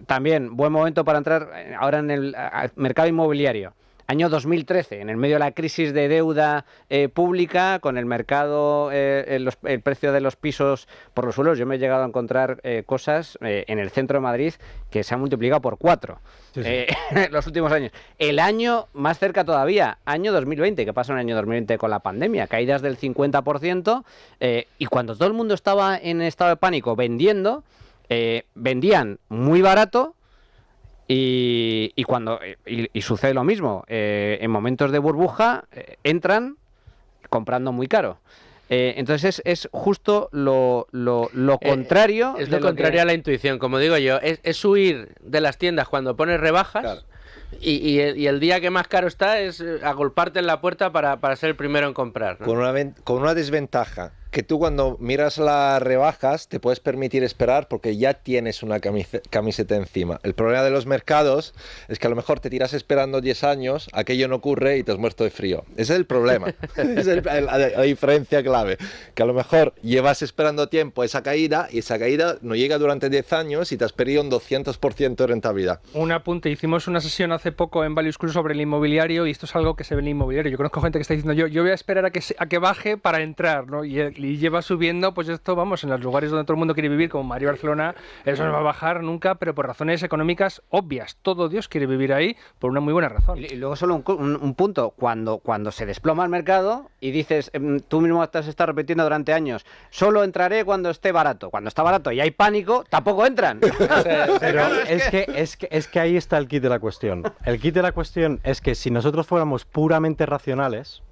también buen momento para entrar ahora en el mercado inmobiliario. año 2013, en el medio de la crisis de deuda pública, con el mercado, el precio de los pisos por los suelos, yo me he llegado a encontrar cosas en el centro de Madrid que se han multiplicado por 4 en los últimos años. El año más cerca todavía, año 2020, ¿qué pasó en el año 2020 con la pandemia? Caídas del 50%, y cuando todo el mundo estaba en estado de pánico vendiendo, vendían muy barato. Y sucede lo mismo, en momentos de burbuja entran comprando muy caro. Entonces es justo lo contrario. Es lo contrario a la intuición, como digo yo, es huir de las tiendas cuando pones rebajas. Claro. Y el día que más caro está es agolparte en la puerta para ser el primero en comprar, ¿no? Con una desventaja, que tú cuando miras las rebajas te puedes permitir esperar porque ya tienes una camiseta encima. El problema de los mercados es que a lo mejor te tiras esperando 10 años, aquello no ocurre y te has muerto de frío. Ese es el problema. Es la diferencia clave. Que a lo mejor llevas esperando tiempo esa caída y esa caída no llega durante 10 años y te has perdido un 200% de rentabilidad. Un apunte, hicimos una sesión hace poco en Value School sobre el inmobiliario y esto es algo que se ve en el inmobiliario. Yo conozco gente que está diciendo, yo voy a esperar a que baje para entrar, ¿no? Y lleva subiendo, pues esto, vamos, en los lugares donde todo el mundo quiere vivir, como Madrid y Barcelona, eso no va a bajar nunca, pero por razones económicas obvias. Todo Dios quiere vivir ahí por una muy buena razón. Y luego solo un punto, cuando se desploma el mercado y dices, tú mismo te has estado repitiendo durante años, solo entraré cuando esté barato. Cuando está barato y hay pánico, tampoco entran. Pero es que ahí está el kit de la cuestión. El kit de la cuestión es que si nosotros fuéramos puramente racionales,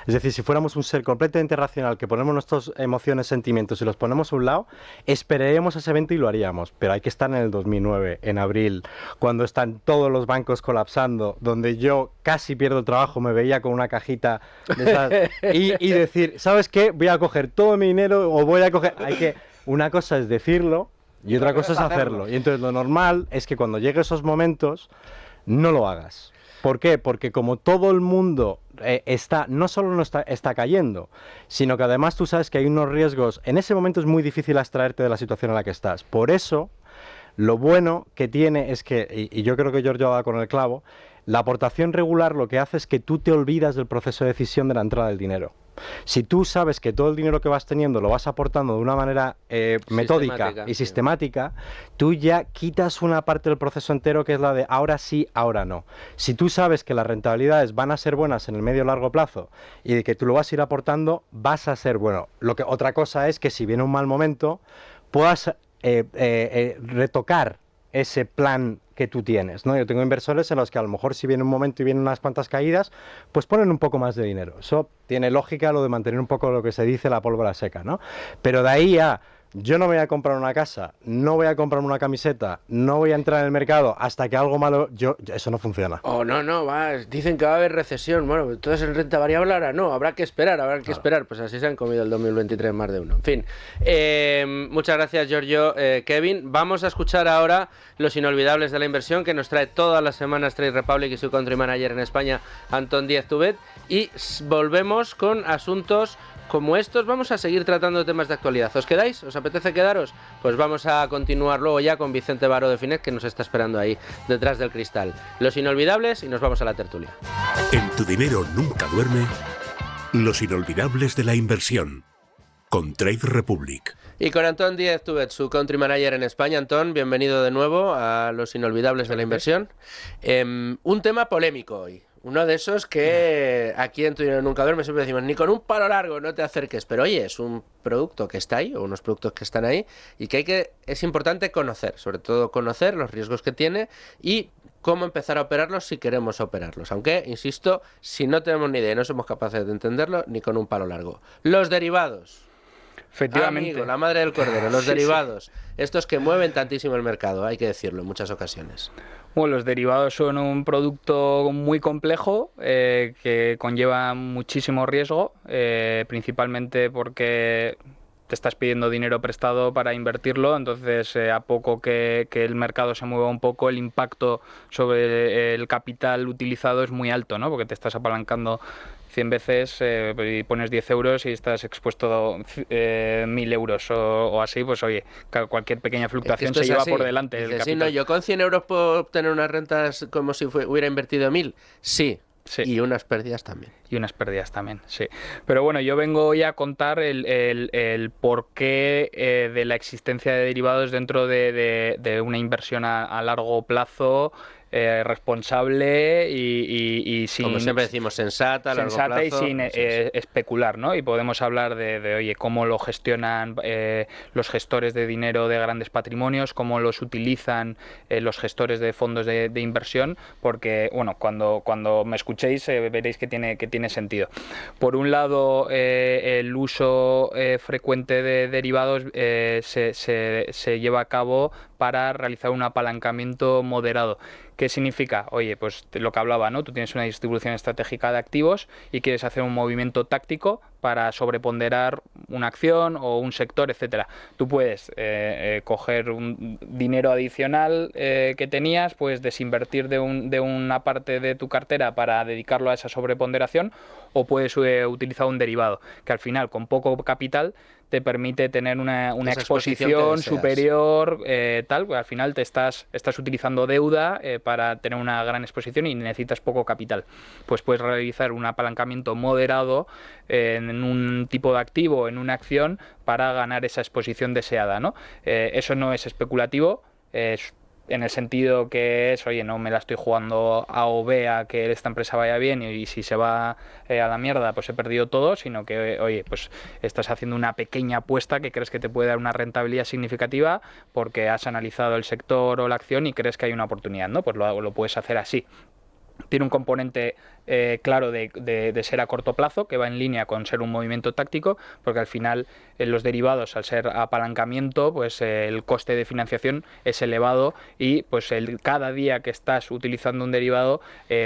es decir, si fuéramos un ser completamente racional, que ponemos nuestras emociones, sentimientos y los ponemos a un lado, esperaríamos ese evento y lo haríamos. Pero hay que estar en el 2009, en abril, cuando están todos los bancos colapsando, donde yo casi pierdo el trabajo, me veía con una cajita de esas, y decir, ¿sabes qué? Voy a coger todo mi dinero o voy a coger... Una cosa es decirlo y otra cosa es hacerlo. Y entonces lo normal es que cuando lleguen esos momentos, no lo hagas. ¿Por qué? Porque como todo el mundo no solo está cayendo, sino que además tú sabes que hay unos riesgos, en ese momento es muy difícil abstraerte de la situación en la que estás. Por eso, lo bueno que tiene es que, y yo creo que Giorgio va con el clavo, la aportación regular lo que hace es que tú te olvidas del proceso de decisión de la entrada del dinero. Si tú sabes que todo el dinero que vas teniendo lo vas aportando de una manera metódica y sistemática, tú ya quitas una parte del proceso entero que es la de ahora sí, ahora no. Si tú sabes que las rentabilidades van a ser buenas en el medio y largo plazo y de que tú lo vas a ir aportando, vas a ser bueno. Otra cosa es que si viene un mal momento, puedas retocar ese plan que tú tienes, ¿no? Yo tengo inversores en los que a lo mejor si viene un momento y vienen unas cuantas caídas, pues ponen un poco más de dinero. Eso tiene lógica, lo de mantener un poco lo que se dice la pólvora seca, ¿no? Pero de ahí a yo no voy a comprar una casa, no voy a comprar una camiseta, no voy a entrar en el mercado hasta que algo malo... eso no funciona. Oh, no, dicen que va a haber recesión. Bueno, entonces en renta variable ahora no, habrá que esperar. Pues así se han comido el 2023 más de uno. En fin, muchas gracias, Giorgio. Kevin, vamos a escuchar ahora los inolvidables de la inversión que nos trae todas las semanas Trade Republic y su country manager en España, Antón Díez Tubet. Y volvemos con asuntos como estos. Vamos a seguir tratando de temas de actualidad. ¿Os quedáis? ¿Os apetece quedaros? Pues vamos a continuar luego ya con Vicente Baro de Finet, que nos está esperando ahí detrás del cristal. Los inolvidables y nos vamos a la tertulia. En tu dinero nunca duerme. Los inolvidables de la inversión con Trade Republic. Y con Antón Díez Tubet, su country manager en España. Antón, bienvenido de nuevo a los inolvidables de la inversión. Un tema polémico hoy. Uno de esos que aquí en Tu Dinero Nunca Duerme siempre decimos, ni con un palo largo no te acerques. Pero oye, es un producto que está ahí, o unos productos que están ahí, y que es importante conocer, sobre todo conocer los riesgos que tiene y cómo empezar a operarlos si queremos operarlos. Aunque, insisto, si no tenemos ni idea y no somos capaces de entenderlo, ni con un palo largo. Los derivados. Efectivamente. Amigo, la madre del cordero, los derivados. Estos que mueven tantísimo el mercado, hay que decirlo en muchas ocasiones. Bueno, los derivados son un producto muy complejo que conlleva muchísimo riesgo, principalmente porque te estás pidiendo dinero prestado para invertirlo, entonces a poco que el mercado se mueva un poco, el impacto sobre el capital utilizado es muy alto, ¿no? Porque te estás apalancando 100 veces y pones 10 euros y estás expuesto 1.000 euros o así, pues oye, cualquier pequeña fluctuación se lleva por delante el capital. Sí, no, yo con 100 euros puedo obtener unas rentas como si hubiera invertido 1.000. Sí, Sí. Y unas pérdidas también. Y unas pérdidas también, sí. Pero bueno, yo vengo hoy a contar el porqué de la existencia de derivados dentro de una inversión a largo plazo, responsable y sin... Como siempre decimos, sensata, a largo plazo. Y sin especular, ¿no? Y podemos hablar oye, cómo lo gestionan los gestores de dinero de grandes patrimonios, cómo los utilizan los gestores de fondos de inversión, porque, bueno, cuando me escuchéis veréis que tiene sentido. Por un lado, el uso frecuente de derivados se lleva a cabo para realizar un apalancamiento moderado. ¿Qué significa? Oye, pues lo que hablaba, ¿no? Tú tienes una distribución estratégica de activos y quieres hacer un movimiento táctico para sobreponderar una acción o un sector, etcétera. Tú puedes coger un dinero adicional que tenías, pues desinvertir de una parte de tu cartera para dedicarlo a esa sobreponderación, o puedes utilizar un derivado, que al final, con poco capital, te permite tener una exposición superior, tal, al final te estás utilizando deuda para tener una gran exposición y necesitas poco capital. Pues puedes realizar un apalancamiento moderado en un tipo de activo, en una acción, para ganar esa exposición deseada, ¿no? Eso no es especulativo, es en el sentido que es, oye, no me la estoy jugando a o B a que esta empresa vaya bien y si se va a la mierda pues he perdido todo, sino que, oye, pues estás haciendo una pequeña apuesta que crees que te puede dar una rentabilidad significativa porque has analizado el sector o la acción y crees que hay una oportunidad, ¿no? Pues lo puedes hacer así. Tiene un componente claro de ser a corto plazo, que va en línea con ser un movimiento táctico, porque al final los derivados, al ser apalancamiento, pues el coste de financiación es elevado y pues cada día que estás utilizando un derivado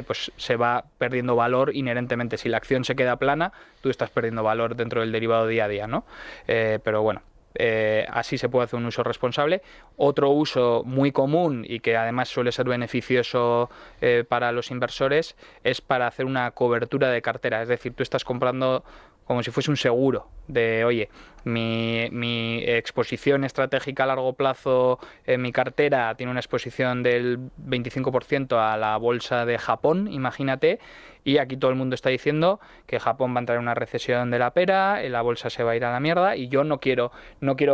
pues se va perdiendo valor inherentemente. Si la acción se queda plana, tú estás perdiendo valor dentro del derivado día a día, ¿no? Pero bueno. Así se puede hacer un uso responsable. Otro uso muy común y que además suele ser beneficioso para los inversores es para hacer una cobertura de cartera, es decir, tú estás comprando como si fuese un seguro de, oye, mi exposición estratégica a largo plazo en mi cartera tiene una exposición del 25% a la bolsa de Japón, imagínate, y aquí todo el mundo está diciendo que Japón va a entrar en una recesión de la pera, la bolsa se va a ir a la mierda y yo no quiero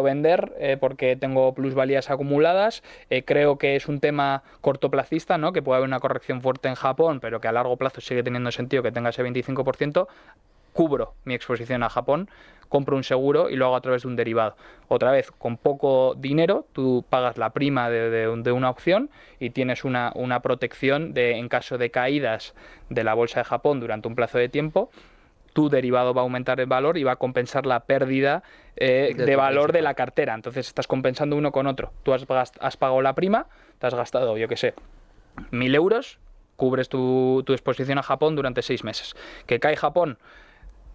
vender porque tengo plusvalías acumuladas, creo que es un tema cortoplacista, ¿no? Que puede haber una corrección fuerte en Japón, pero que a largo plazo sigue teniendo sentido que tenga ese 25%, cubro mi exposición a Japón, compro un seguro y lo hago a través de un derivado. Otra vez, con poco dinero, tú pagas la prima de una opción y tienes una protección en caso de caídas de la bolsa de Japón durante un plazo de tiempo. Tu derivado va a aumentar el valor y va a compensar la pérdida de valor de la cartera. Entonces estás compensando uno con otro. Tú has pagado la prima, te has gastado, yo qué sé, 1.000 euros, cubres tu exposición a Japón durante 6 meses. ¿Que cae Japón?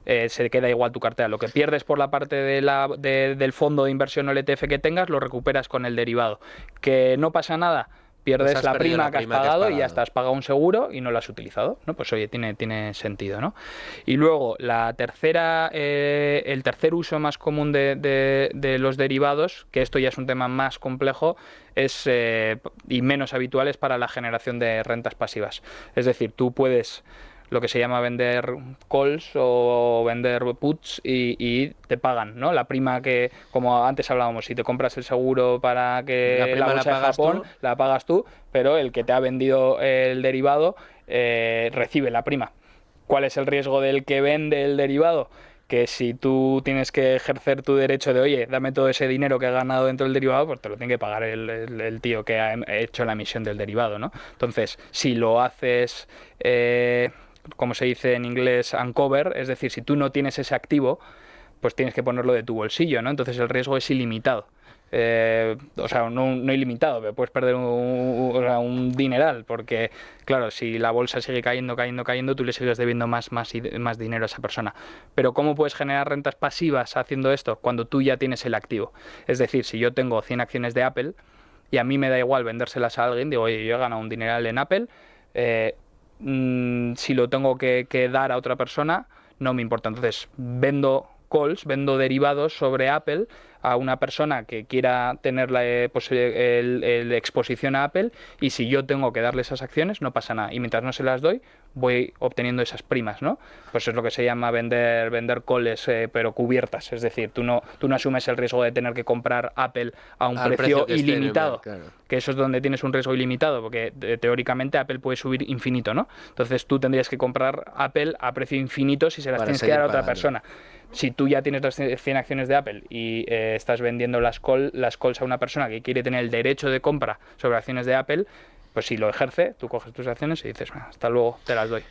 Se queda igual tu cartera. Lo que pierdes por la parte del fondo de inversión o el ETF que tengas, lo recuperas con el derivado. Que no pasa nada, pierdes pues la prima que has pagado y ya está, has pagado un seguro y no lo has utilizado, ¿no? Pues oye, tiene sentido, ¿no? Y luego, el tercer uso más común de los derivados, que esto ya es un tema más complejo, es y menos habitual, es para la generación de rentas pasivas. Es decir, tú puedes lo que se llama vender calls o vender puts y te pagan, ¿no? La prima que, como antes hablábamos, si te compras el seguro para que la bolsa de Japón, la pagas tú, pero el que te ha vendido el derivado recibe la prima. ¿Cuál es el riesgo del que vende el derivado? Que si tú tienes que ejercer tu derecho de, oye, dame todo ese dinero que he ganado dentro del derivado, pues te lo tiene que pagar el tío que ha hecho la emisión del derivado, ¿no? Entonces, si lo haces como se dice en inglés, uncover, es decir, si tú no tienes ese activo, pues tienes que ponerlo de tu bolsillo, ¿no? Entonces el riesgo es ilimitado. O sea, no ilimitado, pero puedes perder un dineral, porque, claro, si la bolsa sigue cayendo, tú le sigues debiendo más dinero a esa persona. Pero ¿cómo puedes generar rentas pasivas haciendo esto? Cuando tú ya tienes el activo. Es decir, si yo tengo 100 acciones de Apple y a mí me da igual vendérselas a alguien, digo, oye, yo he ganado un dineral en Apple, si lo tengo que dar a otra persona, no me importa. Entonces, vendo calls, vendo derivados sobre Apple a una persona que quiera tener la exposición a Apple, y si yo tengo que darle esas acciones no pasa nada, y mientras no se las doy voy obteniendo esas primas, ¿no? Pues es lo que se llama vender calls, pero cubiertas, es decir, tú no asumes el riesgo de tener que comprar Apple a un precio ilimitado, que eso es donde tienes un riesgo ilimitado, porque teóricamente Apple puede subir infinito, ¿no? Entonces tú tendrías que comprar Apple a precio infinito si se las tienes que dar a otra persona. Si tú ya tienes las 100 acciones de Apple y estás vendiendo las calls a una persona que quiere tener el derecho de compra sobre acciones de Apple, pues si lo ejerce, tú coges tus acciones y dices, hasta luego, te las doy.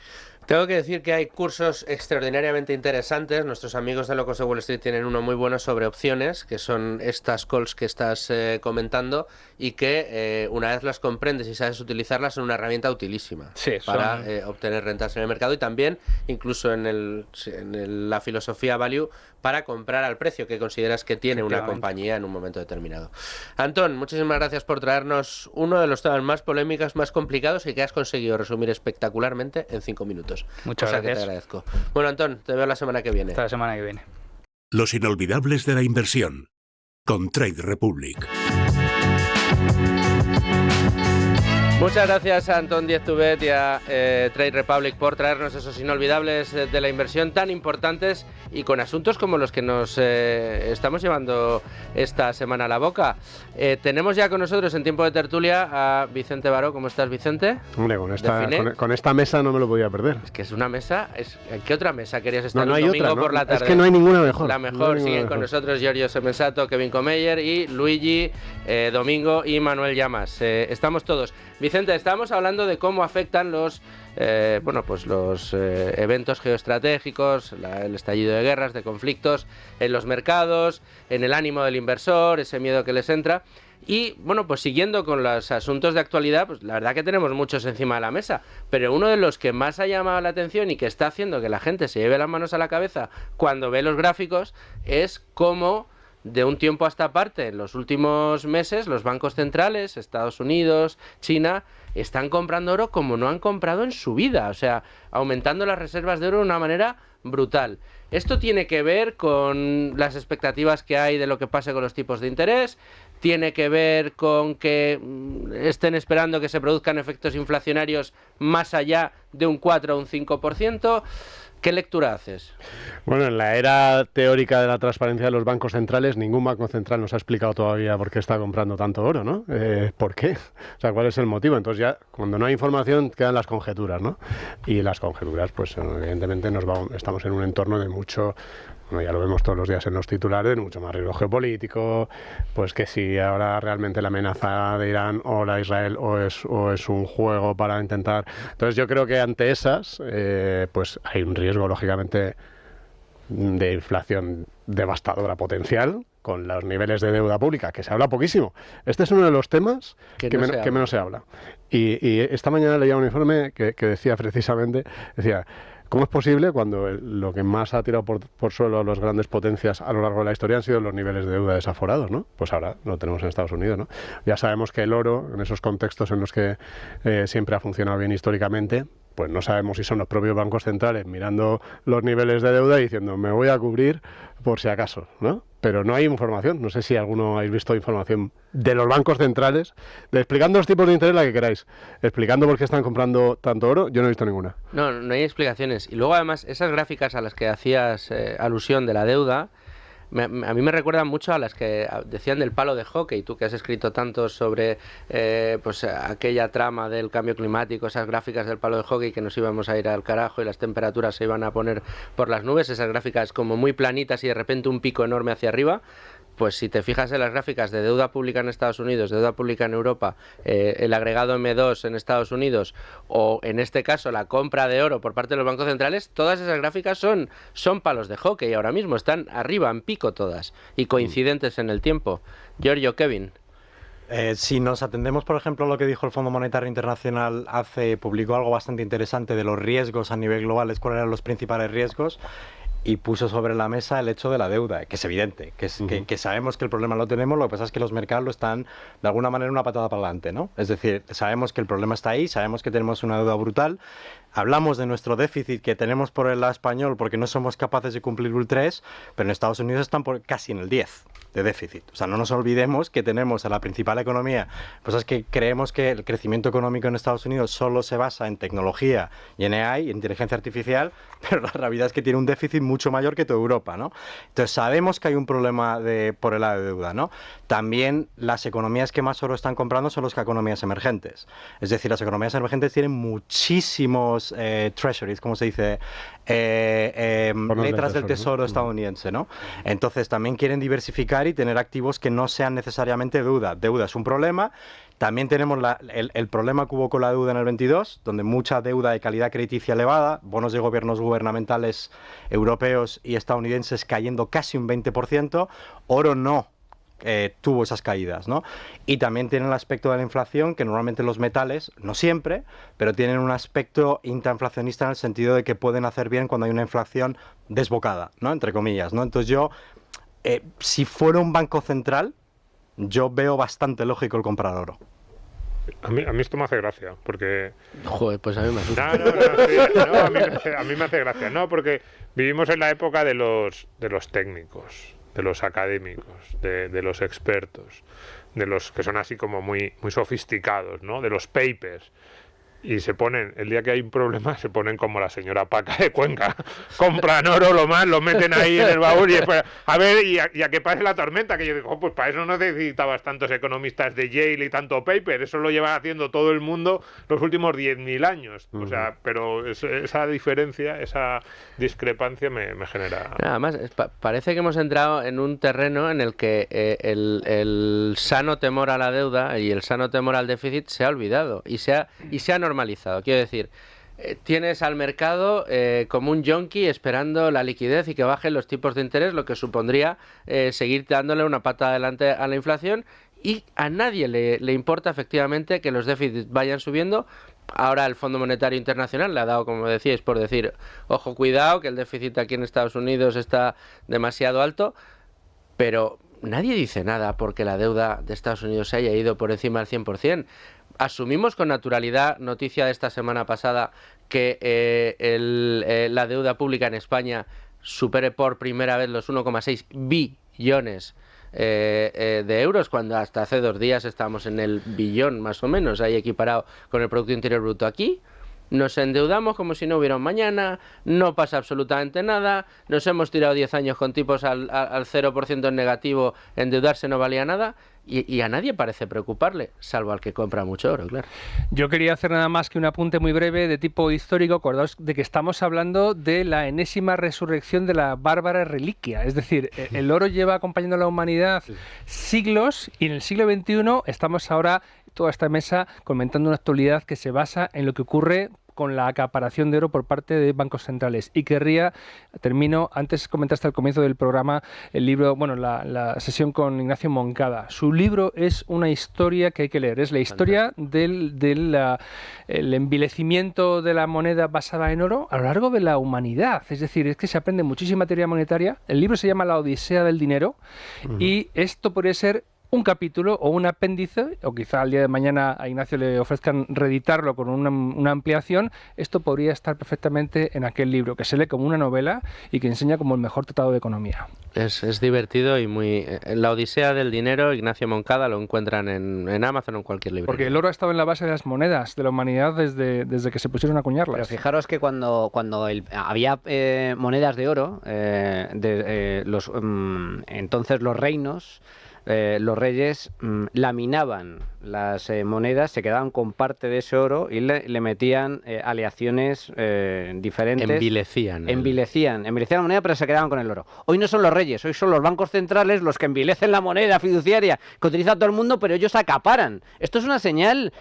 Tengo que decir que hay cursos extraordinariamente interesantes. Nuestros amigos de Locos de Wall Street tienen uno muy bueno sobre opciones, que son estas calls que estás comentando, y que una vez las comprendes y sabes utilizarlas son una herramienta utilísima para obtener rentas en el mercado, y también incluso en la filosofía value para comprar al precio que consideras que tiene una compañía en un momento determinado. Antón, muchísimas gracias por traernos uno de los temas más polémicos, más complicados, y que has conseguido resumir espectacularmente en 5 minutos. Muchas gracias. Que te agradezco. Bueno, Antón, te veo la semana que viene. Hasta la semana que viene. Los inolvidables de la inversión con Trade Republic. Muchas gracias a Antón Diez-Tubet y a Trade Republic por traernos esos inolvidables de la inversión tan importantes y con asuntos como los que nos estamos llevando esta semana a la boca. Tenemos ya con nosotros en tiempo de tertulia a Vicente Baró. ¿Cómo estás, Vicente? Hombre, con esta mesa no me lo podía perder. Es que es una mesa. ¿En qué otra mesa querías estar no un hay domingo otra, ¿no? por la tarde? Es que no hay ninguna mejor. La mejor. No siguen con nosotros Giorgio Semensato, Kevin Comeyer y Luigi Domingo y Manuel Llamas. Estamos todos. Vicente, estamos hablando de cómo afectan los eventos geoestratégicos, el estallido de guerras, de conflictos en los mercados, en el ánimo del inversor, ese miedo que les entra. Y bueno, pues siguiendo con los asuntos de actualidad, pues la verdad que tenemos muchos encima de la mesa, pero uno de los que más ha llamado la atención y que está haciendo que la gente se lleve las manos a la cabeza cuando ve los gráficos es cómo de un tiempo a esta parte, en los últimos meses, los bancos centrales, Estados Unidos, China, están comprando oro como no han comprado en su vida, o sea, aumentando las reservas de oro de una manera brutal. Esto tiene que ver con las expectativas que hay de lo que pase con los tipos de interés, tiene que ver con que estén esperando que se produzcan efectos inflacionarios más allá de un 4 o un 5%. ¿Qué lectura haces? Bueno, en la era teórica de la transparencia de los bancos centrales, ningún banco central nos ha explicado todavía por qué está comprando tanto oro, ¿no? ¿Por qué? O sea, ¿cuál es el motivo? Entonces ya, cuando no hay información, quedan las conjeturas, ¿no? Y las conjeturas, pues evidentemente estamos en un entorno de mucho... Bueno, ya lo vemos todos los días en los titulares, mucho más riesgo geopolítico, pues que si ahora realmente la amenaza de Irán o la Israel o es un juego para intentar... Entonces yo creo que ante esas, pues hay un riesgo, lógicamente, de inflación devastadora potencial, con los niveles de deuda pública, que se habla poquísimo. Este es uno de los temas que menos se habla. Y esta mañana leía un informe que decía precisamente, ¿cómo es posible cuando lo que más ha tirado por suelo a las grandes potencias a lo largo de la historia han sido los niveles de deuda desaforados, ¿no? Pues ahora lo tenemos en Estados Unidos, ¿no? Ya sabemos que el oro, en esos contextos en los que siempre ha funcionado bien históricamente, pues no sabemos si son los propios bancos centrales mirando los niveles de deuda y diciendo me voy a cubrir por si acaso, ¿no? Pero no hay información, no sé si alguno habéis visto información de los bancos centrales, explicando los tipos de interés la que queráis, explicando por qué están comprando tanto oro, yo no he visto ninguna. No hay explicaciones. Y luego además esas gráficas a las que hacías alusión de la deuda, a mí me recuerdan mucho a las que decían del palo de hockey, tú que has escrito tanto sobre pues aquella trama del cambio climático, esas gráficas del palo de hockey que nos íbamos a ir al carajo y las temperaturas se iban a poner por las nubes, esas gráficas como muy planitas y de repente un pico enorme hacia arriba. Pues si te fijas en las gráficas de deuda pública en Estados Unidos, deuda pública en Europa, el agregado M2 en Estados Unidos o en este caso la compra de oro por parte de los bancos centrales, todas esas gráficas son palos de hockey ahora mismo, están arriba en pico todas y coincidentes en el tiempo. Giorgio, Kevin. Si nos atendemos, por ejemplo, a lo que dijo el Fondo Monetario Internacional publicó algo bastante interesante de los riesgos a nivel global, cuáles eran los principales riesgos. Y puso sobre la mesa el hecho de la deuda, que es evidente, que sabemos que el problema lo tenemos, lo que pasa es que los mercados lo están, de alguna manera, una patada para adelante, ¿no? Es decir, sabemos que el problema está ahí, sabemos que tenemos una deuda brutal, hablamos de nuestro déficit que tenemos por el lado español porque no somos capaces de cumplir el 3, pero en Estados Unidos están casi en el 10 de déficit. O sea, no nos olvidemos que tenemos a la principal economía, pues es que creemos que el crecimiento económico en Estados Unidos solo se basa en tecnología y en AI, en inteligencia artificial, pero la realidad es que tiene un déficit mucho mayor que toda Europa, ¿no? Entonces sabemos que hay un problema por el lado de deuda, ¿no? También las economías que más oro están comprando son las economías emergentes. Es decir, las economías emergentes tienen muchísimos treasuries, como se dice, letras del tesoro estadounidense, ¿no? Entonces también quieren diversificar y tener activos que no sean necesariamente deuda. Deuda es un problema. También tenemos el problema que hubo con la deuda en el 22, donde mucha deuda de calidad crediticia elevada, bonos de gobiernos gubernamentales europeos y estadounidenses cayendo casi un 20%, oro no tuvo esas caídas, ¿no? Y también tienen el aspecto de la inflación, que normalmente los metales, no siempre, pero tienen un aspecto intrainflacionista en el sentido de que pueden hacer bien cuando hay una inflación desbocada, ¿no? Entre comillas, ¿no? Entonces yo, si fuera un banco central, yo veo bastante lógico el comprar oro. A mí esto me hace gracia, porque... Joder, pues a mí me asusta. A mí me hace gracia. No, porque vivimos en la época de los técnicos, de los académicos, de los expertos, de los que son así como muy, muy sofisticados, ¿no? De los papers. Y se ponen, el día que hay un problema, se ponen como la señora Paca de Cuenca. Compran oro, lo meten ahí en el baúl y después, a ver, y a que pase la tormenta. Que yo digo, pues para eso no necesitabas tantos economistas de Yale y tanto paper. Eso lo lleva haciendo todo el mundo los últimos 10.000 años. O sea, pero esa diferencia, esa discrepancia me genera... Además, parece que hemos entrado en un terreno en el que el sano temor a la deuda y el sano temor al déficit se ha olvidado y se ha normalizado. Quiero decir, tienes al mercado como un yonki esperando la liquidez y que bajen los tipos de interés, lo que supondría seguir dándole una pata adelante a la inflación, y a nadie le importa efectivamente que los déficits vayan subiendo. Ahora el Fondo Monetario Internacional le ha dado, como decíais, por decir, ojo, cuidado, que el déficit aquí en Estados Unidos está demasiado alto, pero nadie dice nada porque la deuda de Estados Unidos se haya ido por encima del 100%. Asumimos con naturalidad, noticia de esta semana pasada, que la deuda pública en España supere por primera vez los 1,6 billones de euros, cuando hasta hace 2 días estábamos en el billón más o menos, ahí equiparado con el Producto Interior Bruto. Aquí nos endeudamos como si no hubiera un mañana, no pasa absolutamente nada, nos hemos tirado 10 años con tipos al 0% en negativo, endeudarse no valía nada, y a nadie parece preocuparle, salvo al que compra mucho oro, claro. Yo quería hacer nada más que un apunte muy breve de tipo histórico. Acordaos de que estamos hablando de la enésima resurrección de la bárbara reliquia, es decir, el oro lleva acompañando a la humanidad siglos, y en el siglo XXI estamos ahora, toda esta mesa, comentando una actualidad que se basa en lo que ocurre con la acaparación de oro por parte de bancos centrales. Y antes comentaste al comienzo del programa el libro, bueno, la sesión con Ignacio Moncada. Su libro es una historia que hay que leer, es la historia del envilecimiento de la moneda basada en oro a lo largo de la humanidad. Es decir, es que se aprende muchísima teoría monetaria. El libro se llama La Odisea del Dinero, y esto podría ser un capítulo o un apéndice, o quizá al día de mañana a Ignacio le ofrezcan reeditarlo con una ampliación. Esto podría estar perfectamente en aquel libro, que se lee como una novela y que enseña como el mejor tratado de economía. Es divertido y muy... La Odisea del Dinero, Ignacio Moncada, lo encuentran en Amazon o en cualquier libro. Porque el oro ha estado en la base de las monedas de la humanidad desde que se pusieron a acuñarlas. Pero fijaros que cuando había monedas de oro, entonces los reinos... los reyes laminaban las monedas, se quedaban con parte de ese oro y le metían aleaciones diferentes. Envilecían la moneda, pero se quedaban con el oro. Hoy no son los reyes, hoy son los bancos centrales los que envilecen la moneda fiduciaria que utiliza todo el mundo, pero ellos acaparan. Esto es una señal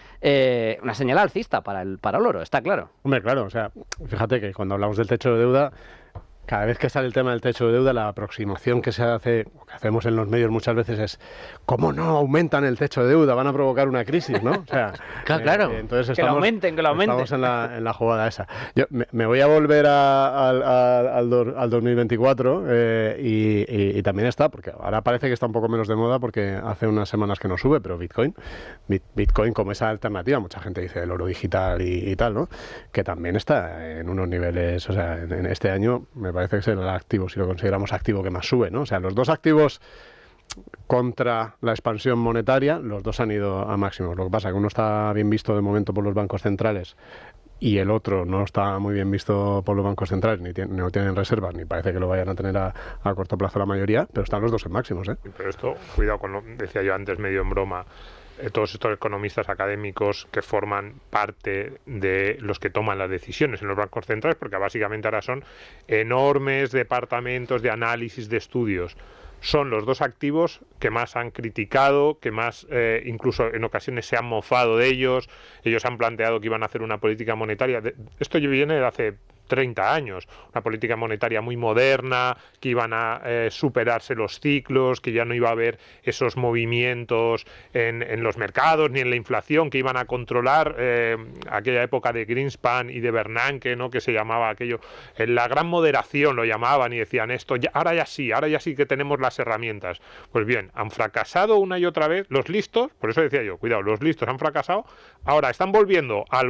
alcista para el oro, está claro. Hombre, claro, o sea, fíjate que cuando hablamos del techo de deuda, cada vez que sale el tema del techo de deuda, la aproximación que se hace, que hacemos en los medios muchas veces es, ¿cómo no aumentan el techo de deuda? Van a provocar una crisis, ¿no? O sea, claro. Entonces que lo aumenten. Estamos en la jugada esa. Yo me voy a volver al 2024 y también está, porque ahora parece que está un poco menos de moda porque hace unas semanas que no sube, pero Bitcoin como esa alternativa, mucha gente dice el oro digital y tal, ¿no? Que también está en unos niveles, o sea, en este año me parece que es el activo, si lo consideramos activo, que más sube, ¿no? O sea, los dos activos contra la expansión monetaria, los dos han ido a máximos. Lo que pasa es que uno está bien visto de momento por los bancos centrales y el otro no está muy bien visto por los bancos centrales, no tienen reservas, ni parece que lo vayan a tener a corto plazo la mayoría, pero están los dos en máximos, ¿eh? Pero esto, cuidado con lo decía yo antes medio en broma, todos estos economistas académicos que forman parte de los que toman las decisiones en los bancos centrales, porque básicamente ahora son enormes departamentos de análisis de estudios. Son los dos activos que más han criticado, que más incluso en ocasiones se han mofado de ellos. Ellos han planteado que iban a hacer una política monetaria. Esto viene de hace 30 años, una política monetaria muy moderna, que iban a superarse los ciclos, que ya no iba a haber esos movimientos en los mercados ni en la inflación, que iban a controlar aquella época de Greenspan y de Bernanke, ¿no? Que se llamaba aquello, la gran moderación lo llamaban y decían esto, ahora ya sí que tenemos las herramientas. Pues bien, han fracasado una y otra vez, los listos, por eso decía yo, cuidado, los listos han fracasado, ahora están volviendo a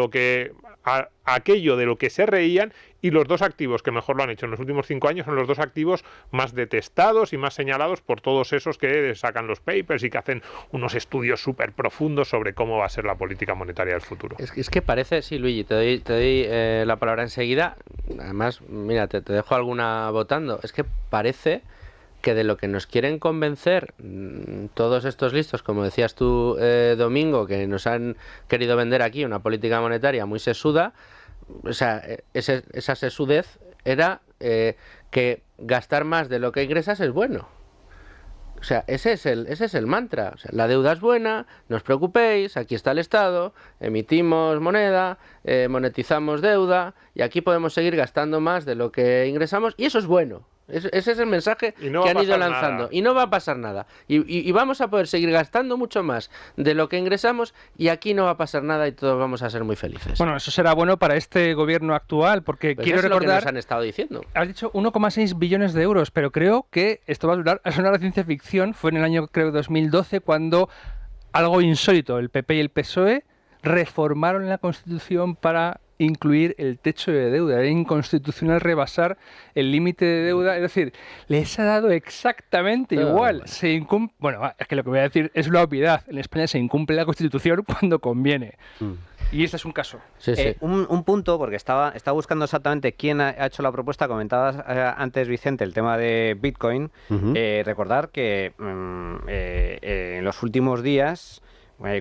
aquello de lo que se reían, y los dos activos que mejor lo han hecho en los últimos 5 años son los dos activos más detestados y más señalados por todos esos que sacan los papers y que hacen unos estudios súper profundos sobre cómo va a ser la política monetaria del futuro. Es que parece, sí, Luigi, te doy la palabra enseguida. Además, mira, te dejo alguna votando. Es que parece que de lo que nos quieren convencer todos estos listos, como decías tú, Domingo, que nos han querido vender aquí una política monetaria muy sesuda, o sea, esa sesudez era que gastar más de lo que ingresas es bueno. O sea, ese es el mantra. O sea, la deuda es buena, no os preocupéis, aquí está el Estado, emitimos moneda, monetizamos deuda y aquí podemos seguir gastando más de lo que ingresamos y eso es bueno. Ese es el mensaje que han ido lanzando. Nada. Y no va a pasar nada. Y vamos a poder seguir gastando mucho más de lo que ingresamos y aquí no va a pasar nada y todos vamos a ser muy felices. Bueno, eso será bueno para este gobierno actual, porque Pues quiero es lo que recordar... nos han estado diciendo. Has dicho 1,6 billones de euros, pero creo que esto va a sonar a ciencia ficción. Fue en el año, creo, 2012, cuando algo insólito, el PP y el PSOE reformaron la Constitución para incluir el techo de deuda. Era inconstitucional rebasar el límite de deuda. Es decir, les ha dado exactamente igual. Bueno, es que lo que voy a decir es una obviedad. En España se incumple la Constitución cuando conviene. Y este es un caso. Sí, sí. Un punto, porque estaba buscando exactamente quién ha hecho la propuesta. Comentabas antes, Vicente, el tema de Bitcoin. Recordar que en los últimos días,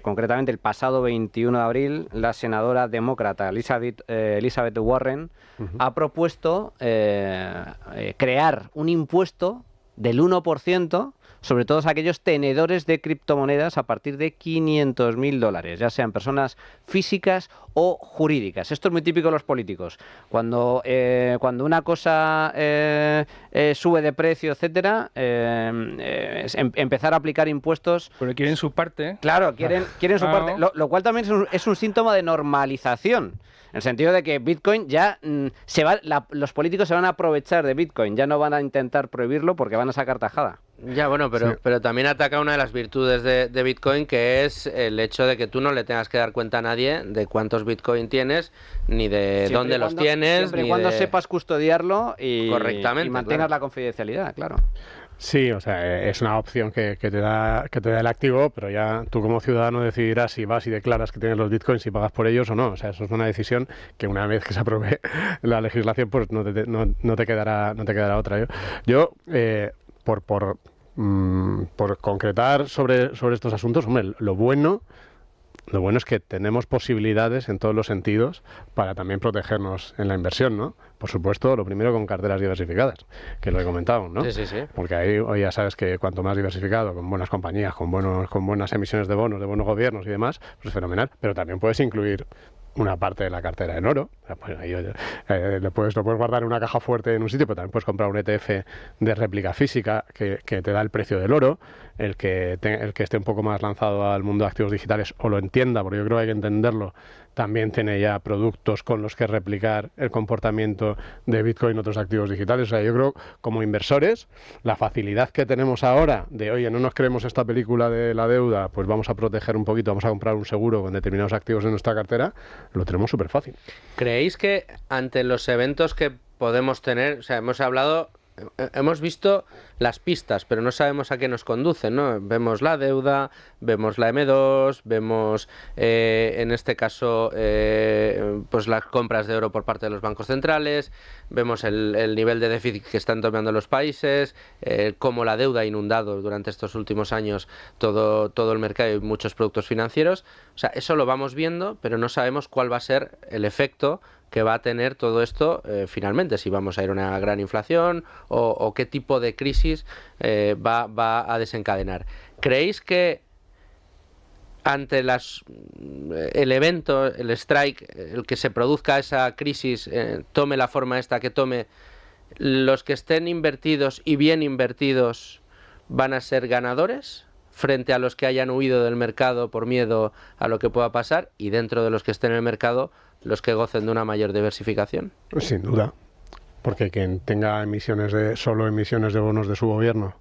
concretamente el pasado 21 de abril, la senadora demócrata Elizabeth Warren ha propuesto crear un impuesto del 1% sobre todos aquellos tenedores de criptomonedas a partir de $500.000, ya sean personas físicas o jurídicas. Esto es muy típico de los políticos. Cuando una cosa sube de precio, etcétera, empezar a aplicar impuestos. Pero quieren su parte. Claro, quieren su parte, lo cual también es un síntoma de normalización. En el sentido de que Bitcoin ya los políticos se van a aprovechar de Bitcoin, ya no van a intentar prohibirlo porque van a sacar tajada. Ya, bueno, pero también ataca una de las virtudes de Bitcoin, que es el hecho de que tú no le tengas que dar cuenta a nadie de cuántos Bitcoin tienes, ni de dónde los tienes. Siempre y cuando sepas custodiarlo correctamente, y mantengas claro, la confidencialidad, claro. Sí, o sea, es una opción que te da el activo, pero ya tú como ciudadano decidirás si vas y declaras que tienes los bitcoins y pagas por ellos o no. O sea, eso es una decisión que una vez que se apruebe la legislación, pues no te quedará otra. Yo por concretar sobre estos asuntos, hombre, lo bueno es que tenemos posibilidades en todos los sentidos para también protegernos en la inversión, ¿no? Por supuesto, lo primero con carteras diversificadas, que lo he comentado, ¿no? Sí. Porque ahí hoy ya sabes que cuanto más diversificado, con buenas compañías, con buenas emisiones de bonos, de buenos gobiernos y demás, pues es fenomenal. Pero también puedes incluir una parte de la cartera en oro. Pues ahí, lo puedes guardar en una caja fuerte en un sitio, pero también puedes comprar un ETF de réplica física que te da el precio del oro. El que esté un poco más lanzado al mundo de activos digitales o lo entienda, porque yo creo que hay que entenderlo, también tiene ya productos con los que replicar el comportamiento de Bitcoin y otros activos digitales. O sea, yo creo, como inversores, la facilidad que tenemos ahora de, oye, no nos creemos esta película de la deuda, pues vamos a proteger un poquito, vamos a comprar un seguro con determinados activos en nuestra cartera, lo tenemos súper fácil. ¿Creéis que ante los eventos que podemos tener, o sea, hemos visto las pistas, pero no sabemos a qué nos conducen, ¿no? Vemos la deuda, vemos la M2, vemos en este caso pues las compras de oro por parte de los bancos centrales, vemos el nivel de déficit que están tomando los países, cómo la deuda ha inundado durante estos últimos años todo el mercado y muchos productos financieros. O sea, eso lo vamos viendo, pero no sabemos cuál va a ser el efecto que va a tener todo esto finalmente, si vamos a ir a una gran inflación o qué tipo de crisis va a desencadenar. ¿Creéis que ante el evento, el strike, el que se produzca esa crisis, tome la forma esta que tome, los que estén invertidos y bien invertidos van a ser ganadores frente a los que hayan huido del mercado por miedo a lo que pueda pasar, y dentro de los que estén en el mercado, los que gocen de una mayor diversificación? Pues sin duda, porque quien tenga solo emisiones de bonos de su gobierno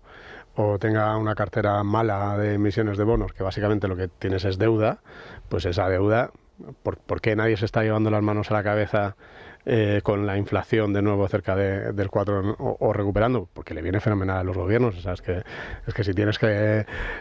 o tenga una cartera mala de emisiones de bonos, que básicamente lo que tienes es deuda, pues esa deuda, ¿por qué nadie se está llevando las manos a la cabeza con la inflación de nuevo cerca del 4 o recuperando? Porque le viene fenomenal a los gobiernos. O sea, es que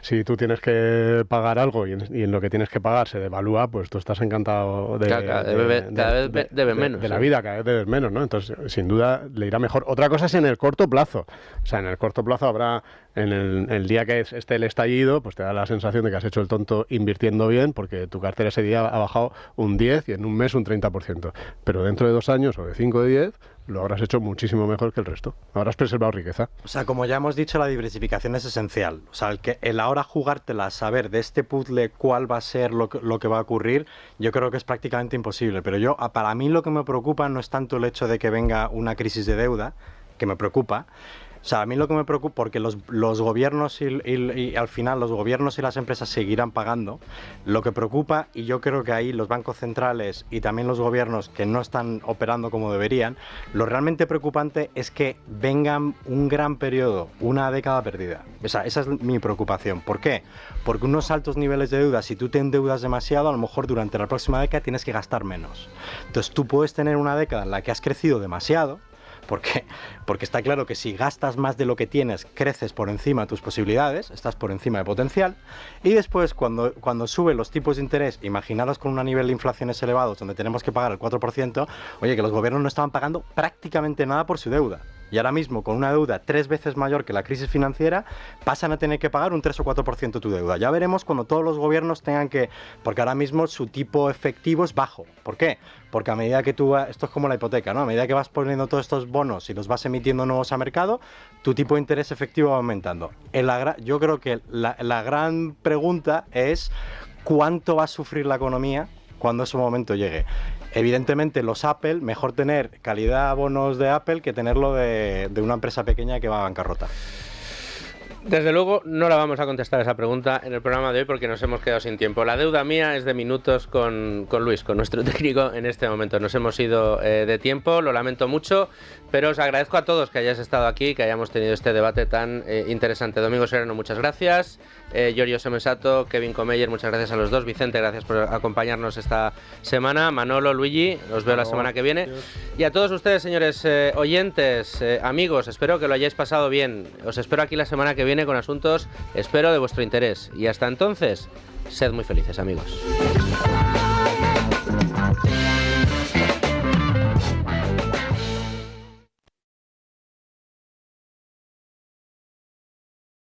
si tú tienes que pagar algo y en lo que tienes que pagar se devalúa, pues tú estás encantado de cada vez debes menos. De la vida, cada vez debes menos, ¿no? Entonces, sin duda, le irá mejor. Otra cosa es en el corto plazo. O sea, en el corto plazo habrá, en el día que esté el estallido, pues te da la sensación de que has hecho el tonto invirtiendo bien, porque tu cartera ese día ha bajado un 10 y en un mes un 30%. Pero dentro de 2 años o de 5 o de 10 lo habrás hecho muchísimo mejor que el resto. Habrás preservado riqueza. O sea, como ya hemos dicho, la diversificación es esencial. O sea, el ahora jugártela, saber de este puzzle cuál va a ser lo que va a ocurrir, yo creo que es prácticamente imposible. Pero para mí lo que me preocupa no es tanto el hecho de que venga una crisis de deuda, que me preocupa. O sea, a mí lo que me preocupa, porque los gobiernos y al final los gobiernos y las empresas seguirán pagando, lo que preocupa, y yo creo que ahí los bancos centrales y también los gobiernos que no están operando como deberían, lo realmente preocupante es que vengan un gran periodo, una década perdida. Esa es mi preocupación. ¿Por qué? Porque unos altos niveles de deuda, si tú te endeudas demasiado, a lo mejor durante la próxima década tienes que gastar menos. Entonces tú puedes tener una década en la que has crecido demasiado, porque está claro que si gastas más de lo que tienes, creces por encima de tus posibilidades, estás por encima de potencial, y después cuando suben los tipos de interés, imaginaros con un nivel de inflaciones elevados donde tenemos que pagar el 4%, oye, que los gobiernos no estaban pagando prácticamente nada por su deuda. Y ahora mismo, con una deuda 3 veces mayor que la crisis financiera, pasan a tener que pagar un 3 o 4% de tu deuda. Ya veremos cuando todos los gobiernos tengan que... Porque ahora mismo su tipo efectivo es bajo. ¿Por qué? Porque a medida que esto es como la hipoteca, ¿no? A medida que vas poniendo todos estos bonos y los vas emitiendo nuevos a mercado, tu tipo de interés efectivo va aumentando. Yo creo que la gran pregunta es ¿cuánto va a sufrir la economía cuando ese momento llegue? Evidentemente, los Apple, mejor tener calidad bonos de Apple que tenerlo de una empresa pequeña que va a bancarrota. Desde luego no la vamos a contestar esa pregunta en el programa de hoy porque nos hemos quedado sin tiempo. La deuda mía es de minutos con Luis, con nuestro técnico en este momento. Nos hemos ido de tiempo, lo lamento mucho, pero os agradezco a todos que hayáis estado aquí, que hayamos tenido este debate tan interesante. Domingo Sereno, muchas gracias. Giorgio Semesato, Kevin Comeyer, muchas gracias a los dos. Vicente, gracias por acompañarnos esta semana. Manolo, Luigi, os veo la semana que viene. Y a todos ustedes, señores oyentes, amigos, espero que lo hayáis pasado bien. Os espero aquí la semana que viene con asuntos, espero, de vuestro interés. Y hasta entonces, sed muy felices, amigos.